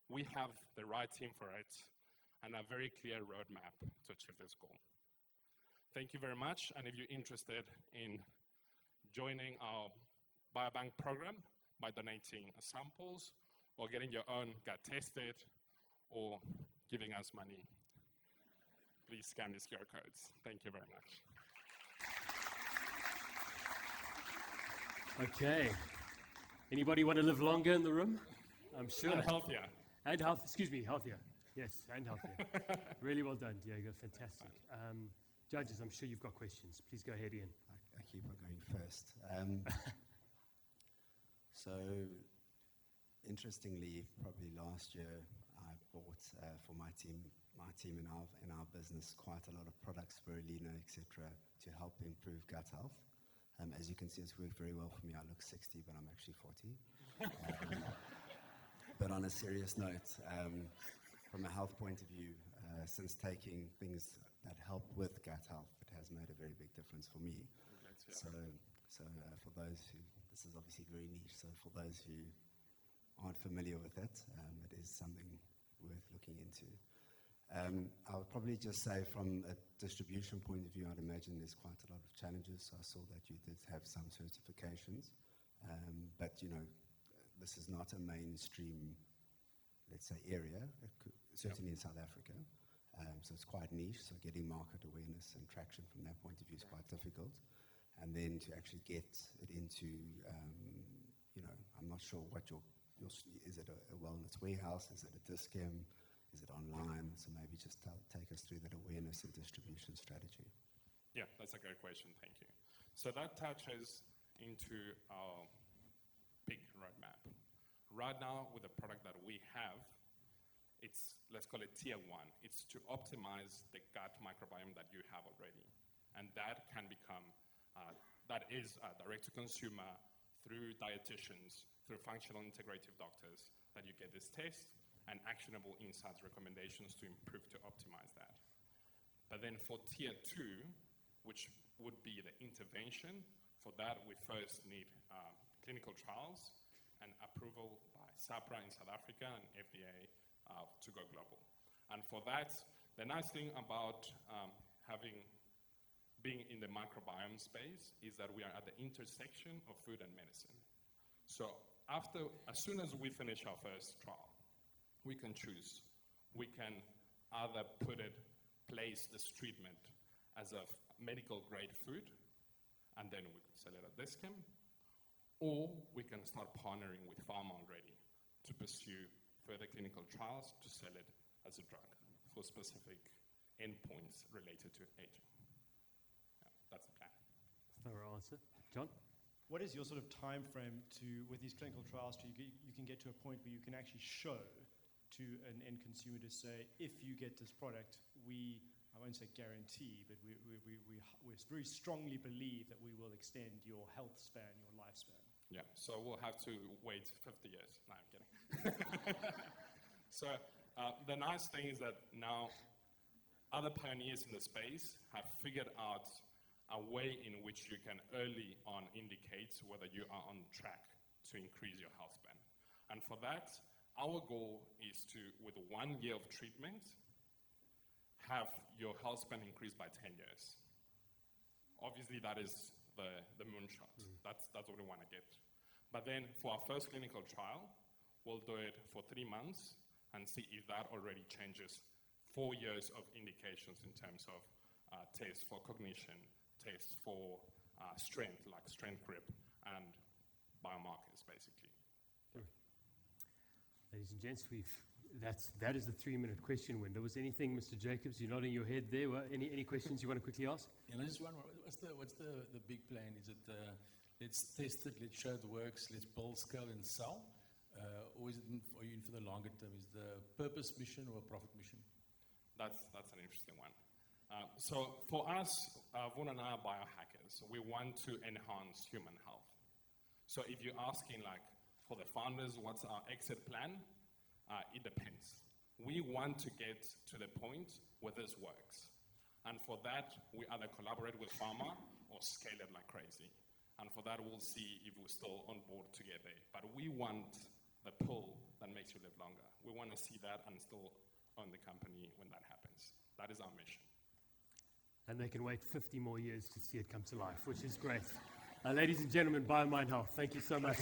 We have the right team for it and a very clear roadmap to achieve this goal. Thank you very much, and if you're interested in joining our biobank program by donating samples or getting your own gut tested or giving us money, please scan these QR codes. Thank you very much. Okay. Anybody want to live longer in the room? I'm sure. And healthier. And healthier. Yes, and healthier. Really well done, Diego. Fantastic. Judges, I'm sure you've got questions. Please go ahead, Ian. I keep on going first. So, interestingly, probably last year, I bought for my team in our business quite a lot of products, spirulina, etc., to help improve gut health. As you can see, it's worked very well for me. I look 60, but I'm actually 40. But on a serious note, from a health point of view, since taking things that help with gut health, it has made a very big difference for me. So for those who, this is obviously very niche, so for those who aren't familiar with it, it is something worth looking into. I would probably just say from a distribution point of view, I'd imagine there's quite a lot of challenges. So I saw that you did have some certifications, but you know, this is not a mainstream, let's say, area, certainly in South Africa. So it's quite niche, so getting market awareness and traction from that point of view is quite difficult. And then to actually get it into, you know, I'm not sure what is it a wellness warehouse, is it a discount, is it online? So maybe just take us through that awareness and distribution strategy. Yeah, that's a great question, thank you. So that touches into our big roadmap. Right now, with the product that we have, it's, let's call it tier one. It's to optimize the gut microbiome that you have already. And that can become, that is direct to consumer through dietitians, through functional integrative doctors, that you get this test and actionable insights, recommendations to improve, to optimize that. But then for tier two, which would be the intervention, for that we first need clinical trials and approval by SAPRA in South Africa and FDA to go global. And for that, the nice thing about being in the microbiome space is that we are at the intersection of food and medicine. So as soon as we finish our first trial, we can choose. We can either place this treatment as a medical grade food, and then we can sell it at discount, or we can start partnering with pharma already to pursue further clinical trials to sell it as a drug for specific endpoints related to aging. Yeah, that's the plan. Thorough answer. John? What is your sort of time frame with these clinical trials, you can get to a point where you can actually show to an end consumer to say, if you get this product, I won't say guarantee, but we very strongly believe that we will extend your health span, your lifespan. Yeah, so we'll have to wait 50 years. No, I'm kidding. So the nice thing is that now other pioneers in the space have figured out a way in which you can early on indicate whether you are on track to increase your health span. And for that, our goal is to, with 1 year of treatment, have your health span increase by 10 years. Obviously, that is the moonshot. That's what we want to get. But then for our first clinical trial, we'll do it for 3 months and see if that already changes 4 years of indications in terms of tests for cognition, tests for strength, like strength grip, and biomarkers, basically. Ladies and gents, that is the 3-minute question window. Was anything, Mr. Jacobs, you're nodding your head there? Any questions you want to quickly ask? Yeah, just one more. What's the big plan? Is it let's test it, let's show it works, let's build, scale, and sell? Or is it are you in for the longer term? Is the purpose mission or a profit mission? That's an interesting one. So for us, Buna and I are biohackers. We want to enhance human health. So if you're asking, like, for the founders, what's our exit plan? It depends. We want to get to the point where this works. And for that, we either collaborate with pharma or scale it like crazy. And for that, we'll see if we're still on board to get there. But we want the pull that makes you live longer. We want to see that and still own the company when that happens. That is our mission. And they can wait 50 more years to see it come to life, which is great. Ladies and gentlemen, Biomine Health, thank you so much.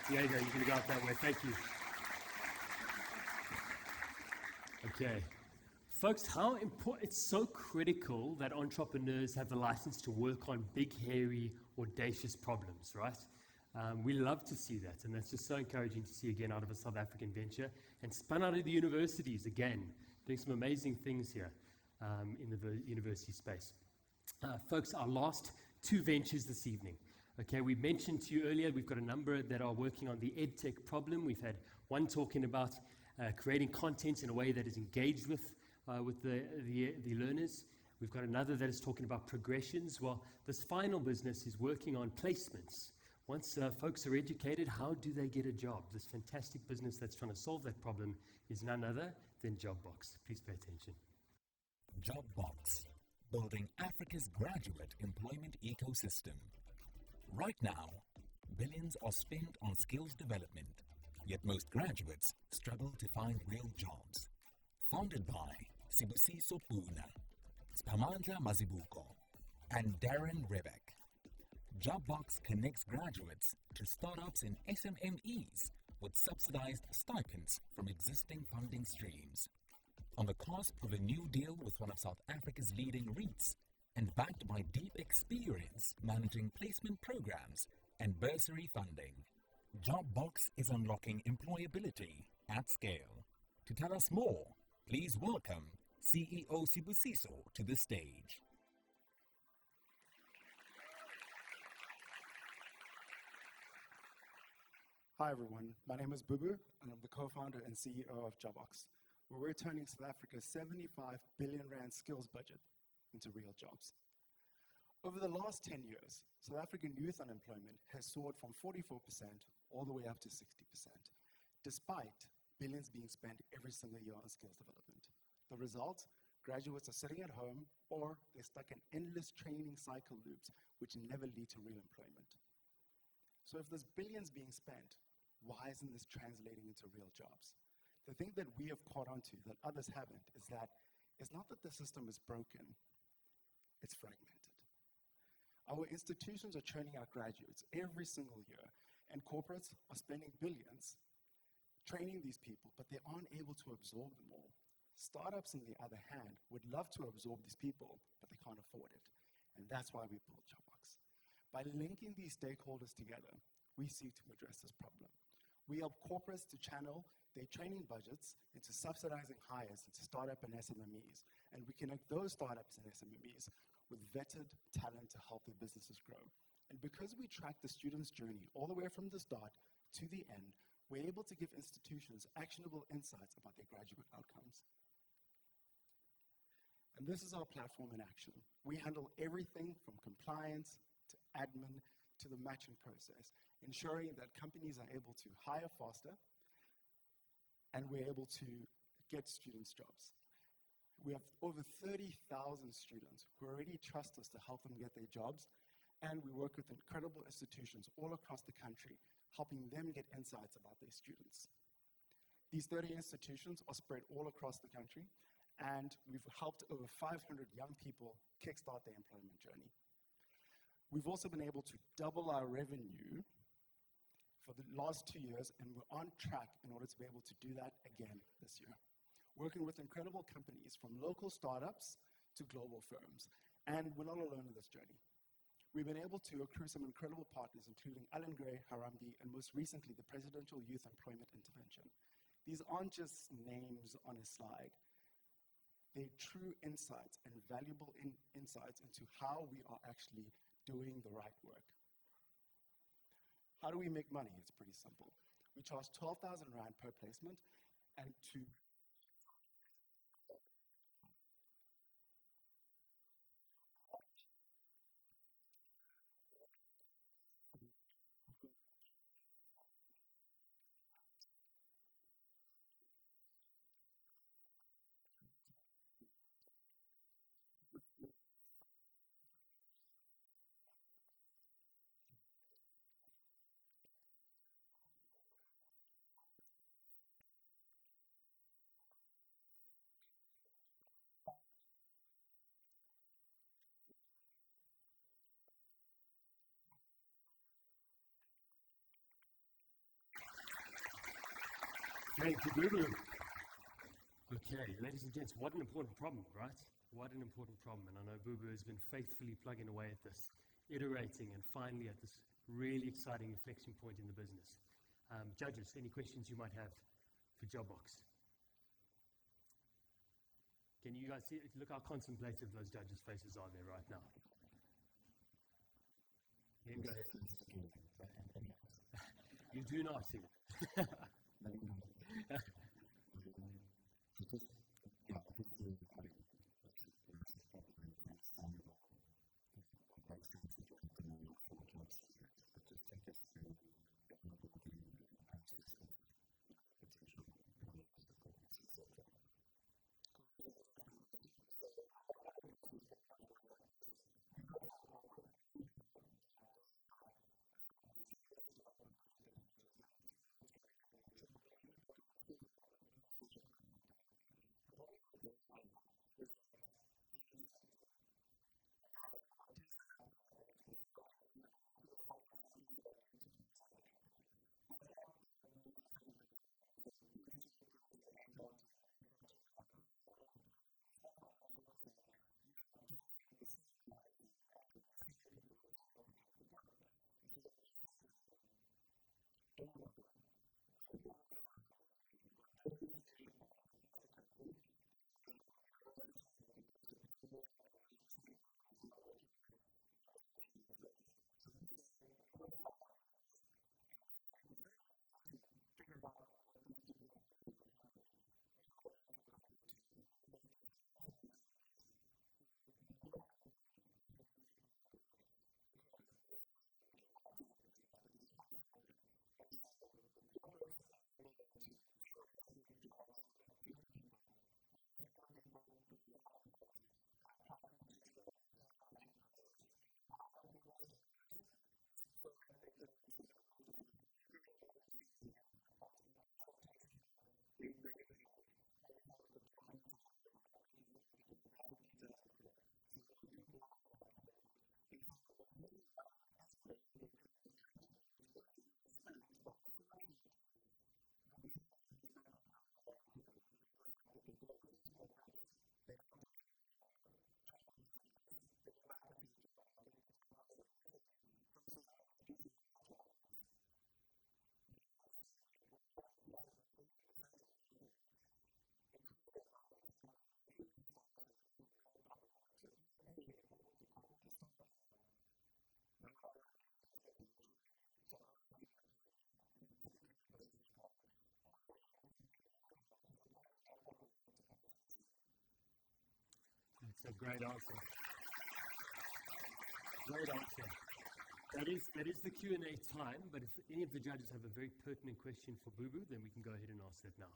Diego, you can go out that way. Thank you. Okay. Folks, how important, it's so critical that entrepreneurs have the license to work on big, hairy, audacious problems, right? We love to see that, and that's just so encouraging to see again out of a South African venture, and spun out of the universities again, doing some amazing things here in the university space. Folks, our last 2 ventures this evening. Okay, we mentioned to you earlier, we've got a number that are working on the EdTech problem. We've had one talking about creating content in a way that is engaged with the learners. We've got another that is talking about progressions. Well, this final business is working on placements. Once folks are educated, how do they get a job? This fantastic business that's trying to solve that problem is none other than Jobox. Please pay attention. Jobox, building Africa's graduate employment ecosystem. Right now, billions are spent on skills development, yet most graduates struggle to find real jobs. Founded by Sbusiso Buna, Spamandla Mazibuko, and Darren Rebeck, Jobox connects graduates to startups and SMMEs with subsidized stipends from existing funding streams. On the cusp of a new deal with one of South Africa's leading REITs, and backed by deep experience managing placement programs and bursary funding, Jobox is unlocking employability at scale. To tell us more, please welcome CEO Sbusiso to the stage. Hi everyone, my name is Bubu and I'm the co-founder and CEO of Jobox, where we're turning South Africa's 75 billion rand skills budget into real jobs. Over the last 10 years, South African youth unemployment has soared from 44% all the way up to 60%, despite billions being spent every single year on skills development. The result? Graduates are sitting at home or they're stuck in endless training cycle loops which never lead to real employment. So if there's billions being spent, why isn't this translating into real jobs? The thing that we have caught on to that others haven't is that it's not that the system is broken, it's fragmented. Our institutions are churning out graduates every single year, and corporates are spending billions training these people, but they aren't able to absorb them all. Startups, on the other hand, would love to absorb these people, but they can't afford it. And that's why we built Jobox. By linking these stakeholders together, we seek to address this problem. We help corporates to channel their training budgets into subsidizing hires into startup and SMMEs, and we connect those startups and SMMEs with vetted talent to help their businesses grow. And because we track the student's journey all the way from the start to the end, we're able to give institutions actionable insights about their graduate outcomes. And this is our platform in action. We handle everything from compliance to admin to the matching process, ensuring that companies are able to hire faster and we're able to get students jobs. We have over 30,000 students who already trust us to help them get their jobs, and we work with incredible institutions all across the country, helping them get insights about their students. These 30 institutions are spread all across the country, and we've helped over 500 young people kickstart their employment journey. We've also been able to double our revenue for the last 2 years, and we're on track in order to be able to do that again this year. Working with incredible companies from local startups to global firms, and we're not alone in this journey. We've been able to accrue some incredible partners, including Alan Gray, Harambee, and most recently, the Presidential Youth Employment Intervention. These aren't just names on a slide. They're true insights and valuable insights into how we are actually doing the right work. How do we make money? It's pretty simple. We charge 12,000 Rand per placement, and to Thank you, Boo-Boo. Okay, ladies and gents, what an important problem, right? What an important problem. And I know Boo-Boo has been faithfully plugging away at this, iterating, and finally at this really exciting inflection point in the business. Judges, any questions you might have for Jobox? Can you guys see, look how contemplative those judges' faces are there right now. Yeah, go ahead. You do not see it. answer, great answer. Great answer. That is the Q&A time, but if any of the judges have a very pertinent question for Boo Boo, then we can go ahead and ask that now.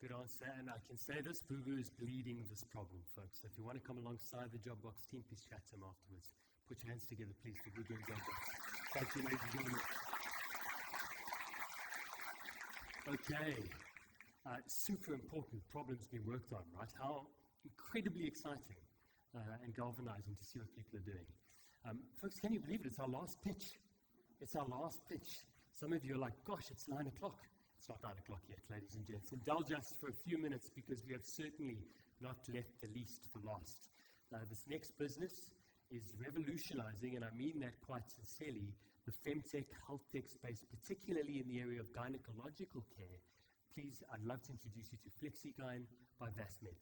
Good answer, and I can say this, Boo Boo is bleeding this problem, folks. So if you want to come alongside the Jobbox team, please chat to him afterwards. Put your hands together, please, for Boo Boo and Jobbox. Thank you, ladies and gentlemen. Okay, super important problems being worked on, right? How incredibly exciting and galvanizing to see what people are doing. Folks, can you believe it? It's our last pitch. It's our last pitch. Some of you are like, gosh, it's 9 o'clock. It's not 9 o'clock yet, ladies and gents. Indulge us for a few minutes because we have certainly not left the least for last. This next business is revolutionizing, and I mean that quite sincerely, the femtech, health tech space, particularly in the area of gynecological care. Please, I'd love to introduce you to Flexigyn by Medtech.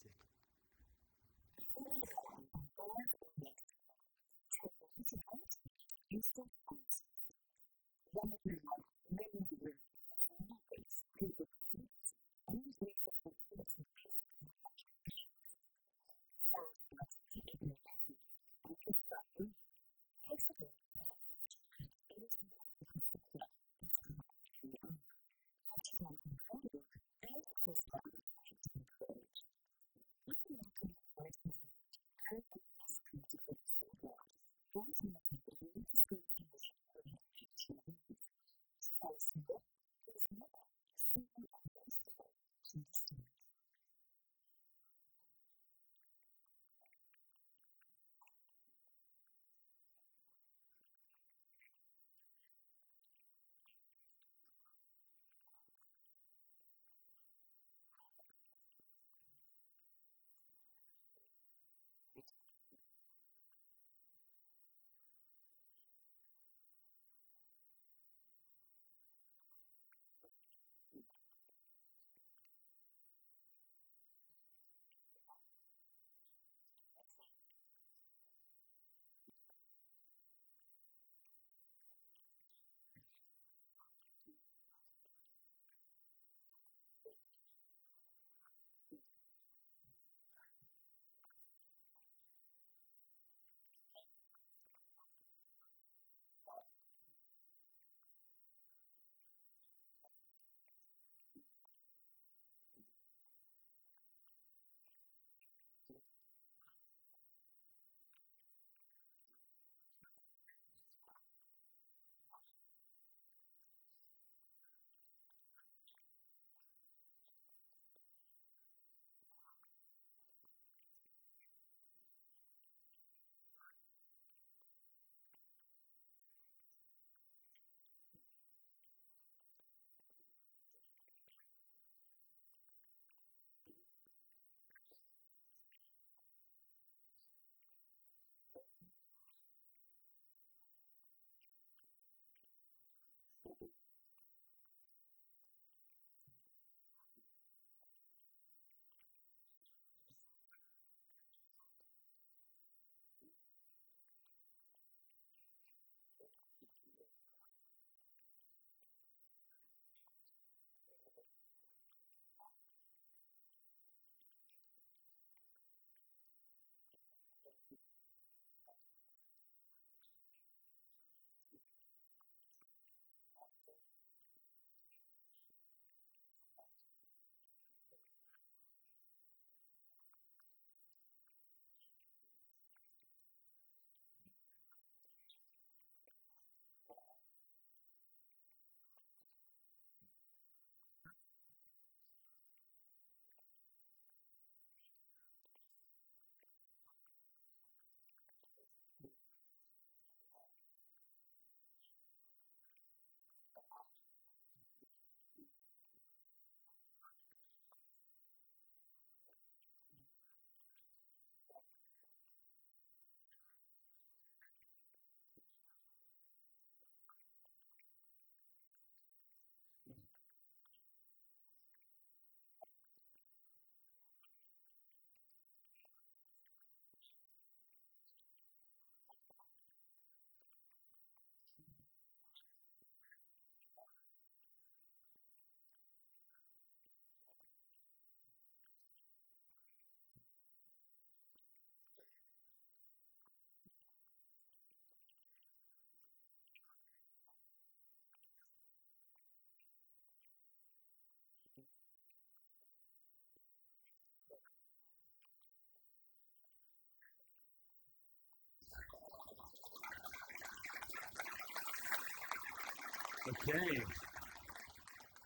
Okay.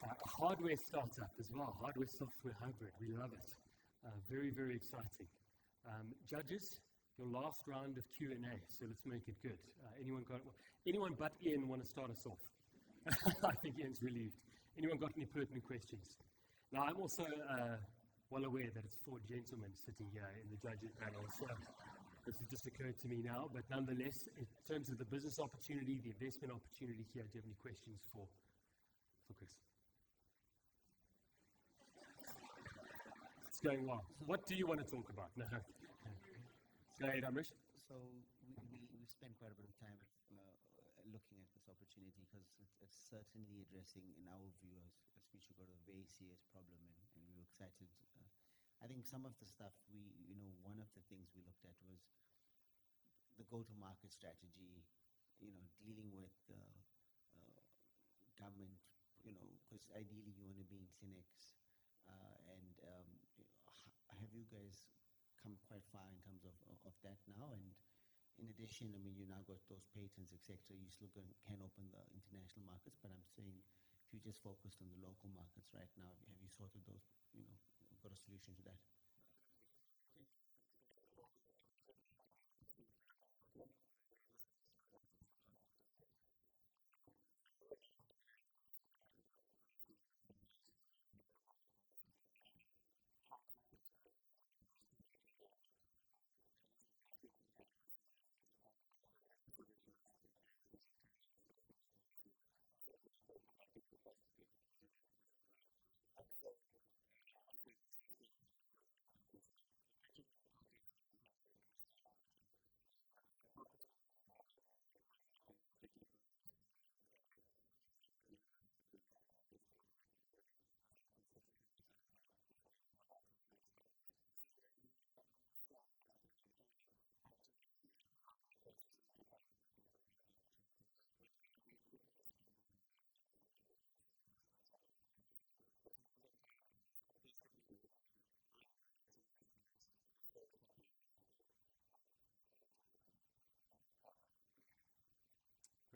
A hardware startup as well, hardware software hybrid. We love it. Very, very exciting. Judges, your last round of Q&A, so let's make it good. Anyone but Ian want to start us off? I think Ian's relieved. Anyone got any pertinent questions? Now, I'm also well aware that it's 4 gentlemen sitting here in the judges panel, so this has just occurred to me now, but nonetheless, in terms of the business opportunity, the investment opportunity here, do you have any questions for Chris? It's going well. What do you want to talk about? No. Go ahead, Amrish. So we spent quite a bit of time looking at this opportunity because it's certainly addressing, in our view, as Future got a very serious problem, and we were excited. I think some of the stuff one of the things we looked at was the go-to-market strategy, dealing with government, because ideally you want to be in clinics, and have you guys come quite far in terms of that now? And in addition, I mean, you now got those patents, etc. You still can open the international markets, but I'm saying if you just focused on the local markets right now, have you sorted those, got a solution to that?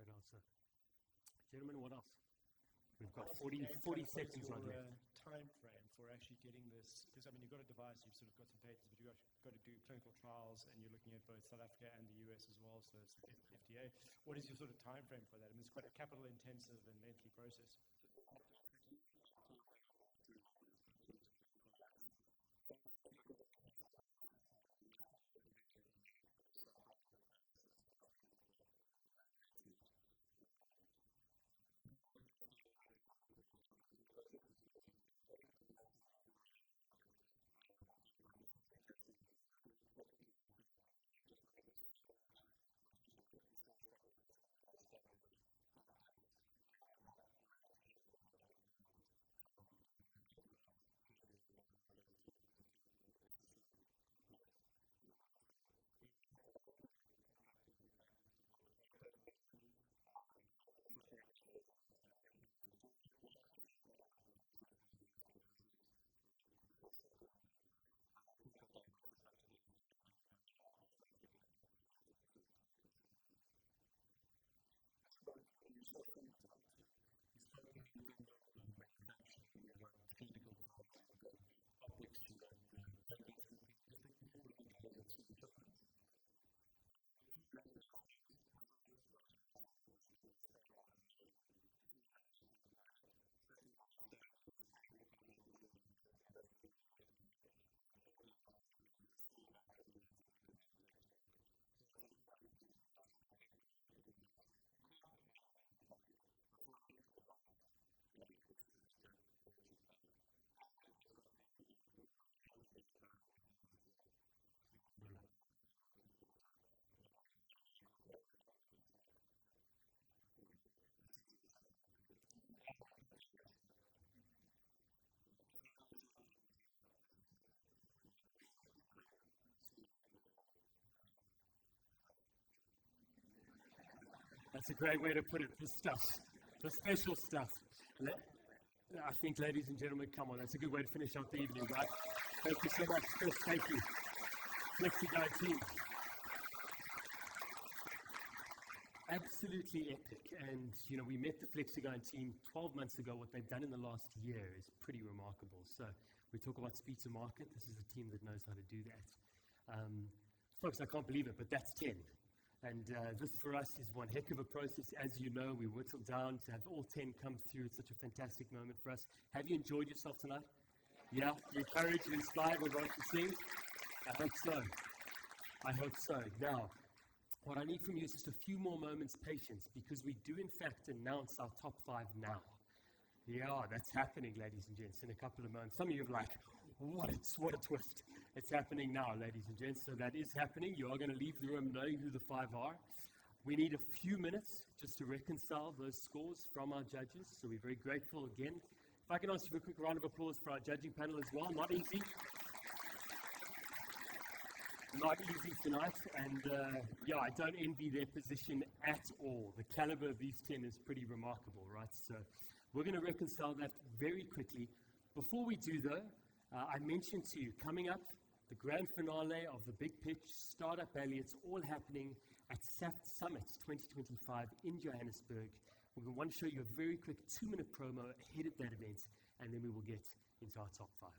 Great answer. Gentlemen, what else? We've got 40 seconds on your left. time frame for actually getting this, because I mean, you've got a device, you've sort of got some patents, but you've got to do clinical trials, and you're looking at both South Africa and the US as well, so it's FDA. What is your sort of time frame for that? I mean, it's quite a capital intensive and lengthy process. That's a great way to put it, the stuff, the special stuff. I think, ladies and gentlemen, come on, that's a good way to finish out the evening, right? Thank you so much, Chris, thank you. Flexigyn team. absolutely epic. And, you know, we met the Flexigyn team 12 months ago. What they've done in the last year is pretty remarkable. So we talk about speed to market. This is a team that knows how to do that. Folks, I can't believe it, but that's 10. And this for us is one heck of a process. As you know, we whittled down to have all 10 come through. It's such a fantastic moment for us. Have you enjoyed yourself tonight? Yeah? You're encouraged, you're inspired with what you're seeing? I hope so. I hope so. Now, what I need from you is just a few more moments' patience, because we do in fact announce our top 5 now. Yeah, that's happening, ladies and gents, in a couple of moments. Some of you are like, what a twist. It's happening now, ladies and gents. So that is happening. You are going to leave the room knowing who the 5 are. We need a few minutes just to reconcile those scores from our judges. So we're very grateful again. If I can ask you for a quick round of applause for our judging panel as well. Not easy. Not easy tonight. And yeah, I don't envy their position at all. The caliber of these 10 is pretty remarkable, right? So we're going to reconcile that very quickly. Before we do, though, I mentioned to you, coming up, the grand finale of the Big Pitch Startup Alley. It's all happening at SAFT Summit 2025 in Johannesburg. We want to show you a very quick 2-minute promo ahead of that event, and then we will get into our top 5.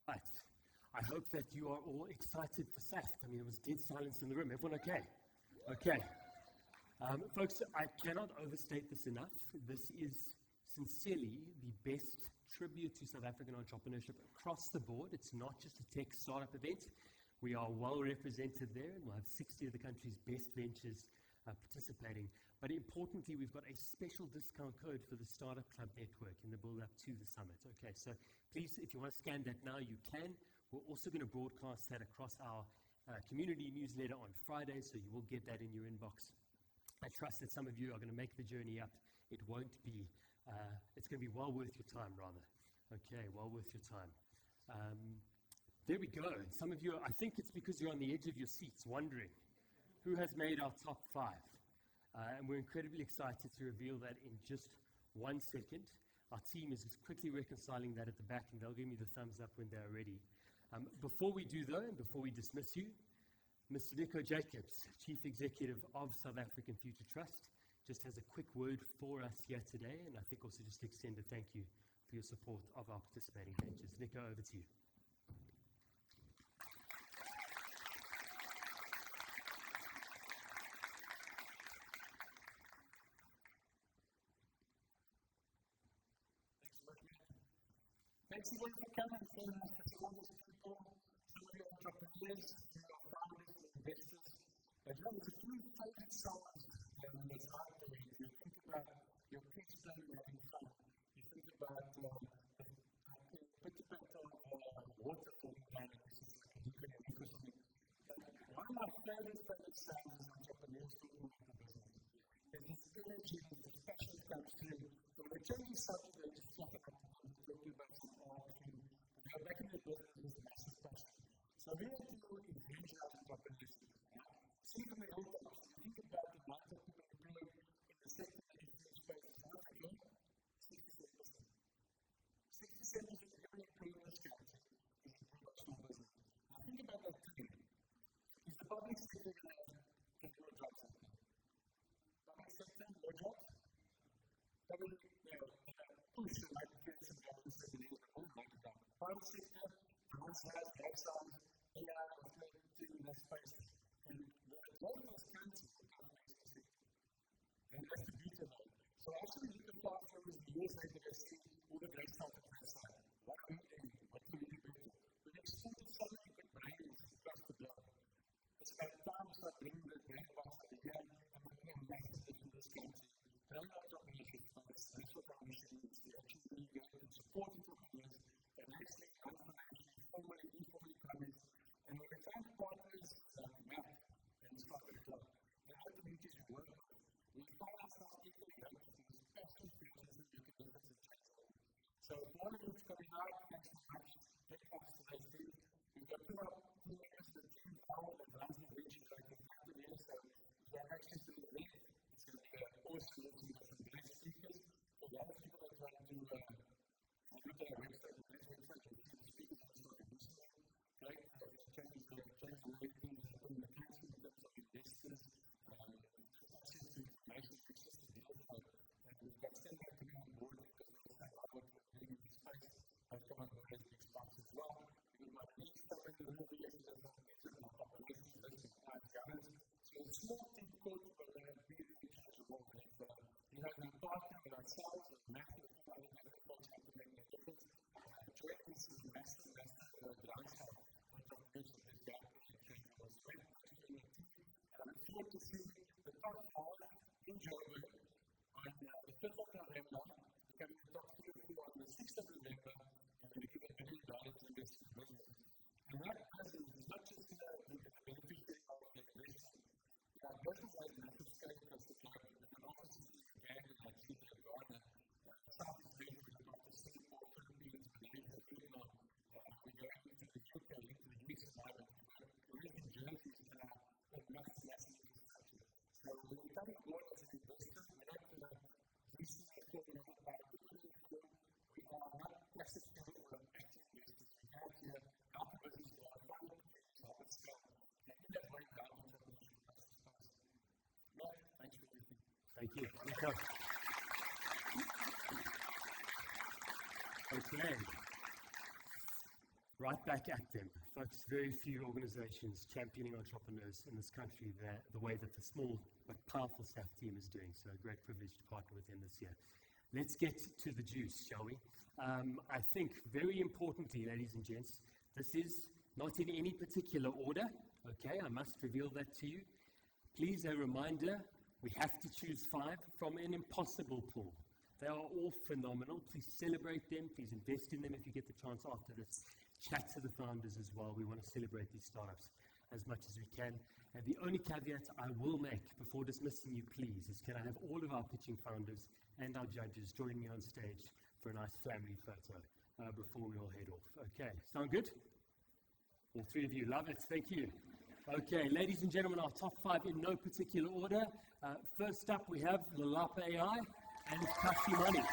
Right. I hope that you are all excited for SAFT. I mean, it was dead silence in the room. Everyone okay? Okay. Folks, I cannot overstate this enough. This is sincerely the best tribute to South African entrepreneurship across the board. It's not just a tech startup event. We are well represented there, and we'll have 60 of the country's best ventures participating. But importantly, we've got a special discount code for the Startup Club Network in the build-up to the summit. Okay, so please, if you want to scan that now, you can. We're also going to broadcast that across our community newsletter on Friday, so you will get that in your inbox. I trust that some of you are going to make the journey up. It won't be, it's going to be well worth your time, rather. Okay, well worth your time. There we go. Some of you, I think it's because you're on the edge of your seats wondering who has made our top 5. And we're incredibly excited to reveal that in just 1 second. Our team is just quickly reconciling that at the back, and they'll give me the thumbs up when they're ready. Before we do, though, and before we dismiss you, Mr. Nico Jacobs, Chief Executive of South African Future Trust, just has a quick word for us here today, and I think also just to extend a thank you for your support of our participating ventures. Nico, over to you. Thanks again for coming. It's all these people, some of you entrepreneurs, some of you founders, investors. But you know, there's a few favorite songs that's out there. If you think about your pitch plan having fun, if about participant water falling down in this ecosystem. One of my favorite sounds as entrepreneurs talking about the business is this energy, this passion comes through. So when they change the subject, they just talk about some art, and they're back in the business with massive passion. So we have to evangelize entrepreneurship. See from the hilltops, think about the amount of people employed in the sector that is in space in South Africa, 67%. 67% of every employee in this country is employed by small business. Now think about that too. Is the public sector going to do a job sector? Public sector, more jobs? Probably, push the right to create some jobs in certain areas, but won't make it down. Private sector, downsize, backside, AI, to that space. And the problem is countries that don't make sense. And that's the beauty of it. So after we look at platforms, the USA that I see all the great stuff at that side. What are we doing? What can we do better? We've extended so many good brains across the globe. It's about time to start bringing the brain box to the game and making a massive difference in this country. And I'm not talking about funds, that's what our mission is. We actually need to go and support entrepreneurs and actually unfinancially, formally, informally come. And when we find partners map and start with club, the opportunities we work with, we find ourselves equally helpful to the special businesses you can difference and change them. So one of it's coming out, thanks so much. Big thanks to those two. We've got two of team members, the team Carroll that runs the venture like in front of you. So if you have access to the link, it's going to be awesome. We've got some great speakers. For the other people that want to look at our website, the next website, you'll see the speakers on the stock and listen to them. Right? Change the way things are in the country in terms of investors, just access to information, access to deal flow. And we've got Stanley coming on board because we understand a lot of what we're doing in this space. I've come on board as big spots as well. We've got Ellis coming in the room here, who does not mention our operations, risk and client governance. So it's small team culture, but we're going to be in charge of all of it. We have a partner with ourselves, with Matthew, and other different folks have to make a difference. Joining us is massive downside. Entrepreneurs of this gap and change our strength in the team. And I look forward to seeing the top four in Jobox on the 5th of November, becoming the top 3 or 4 on the 6th of November, and we're going to give $1 million to invest in business. And that is not just the beneficiary of the investment. Our business has massive scale across the globe. We have an office in Uganda, Nigeria, Ghana, Southeast Asia, we look after Singapore, Philippines, Malaysia, Vietnam. We go into the UK, into the US and Ireland. We live in Jersey, and we're massive infrastructure. So when we come on board as an investor, we're not going to VC talking about a business. We are not passive people, we're active investors. We come here, help the business grow, fund the business, help it scale. And in that way, help entrepreneurship across the space. Right, thanks for listening. Thank you. Okay. Right back at them. Folks, very few organizations championing entrepreneurs in this country the way that the small but powerful SAFT team is doing. So a great privilege to partner with them this year. Let's get to the juice, shall we? I think very importantly, ladies and gents, this is not in any particular order. Okay, I must reveal that to you. Please, a reminder, we have to choose 5 from an impossible pool. They are all phenomenal. Please celebrate them. Please invest in them if you get the chance after this. Chat to the founders as well. We want to celebrate these startups as much as we can. And the only caveat I will make before dismissing you, please, is can I have all of our pitching founders and our judges join me on stage for a nice family photo before we all head off. Okay, sound good? All 3 of you, love it. Thank you. Okay, ladies and gentlemen, our top 5 in no particular order. First up, we have Lelapa AI and Castillo.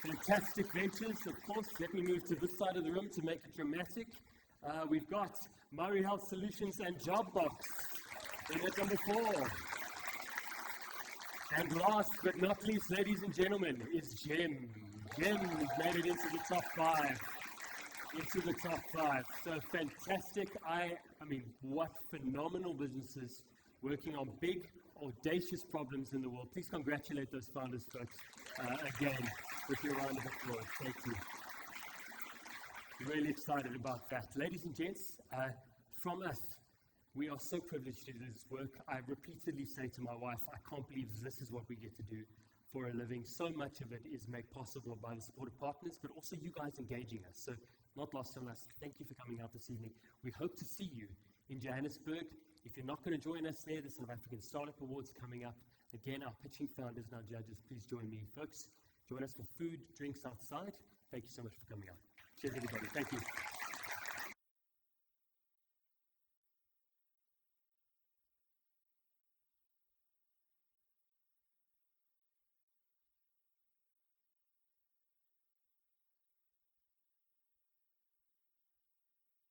Fantastic ventures, of course. Let me move to this side of the room to make it dramatic. We've got MariHealth Solutions and Jobox in at number 4. And last but not least, ladies and gentlemen, is Gem. Gem has made it into the top 5. So fantastic. I mean, what phenomenal businesses working on big, audacious problems in the world. Please congratulate those founders, folks, again, with your round of applause. Thank you. Really excited about that. Ladies and gents, from us, We are so privileged to do this work. I repeatedly say to my wife, I can't believe this is what we get to do for a living. So much of it is made possible by the support of partners, but also you guys engaging us. So not lost on us. Thank you for coming out this evening. We hope to see you in Johannesburg. If you're not going to join us there, the South African Startup Awards coming up. Again, our pitching founders and our judges, please join me. Folks, join us for food, drinks outside. Thank you so much for coming out. Cheers, everybody. Thank you.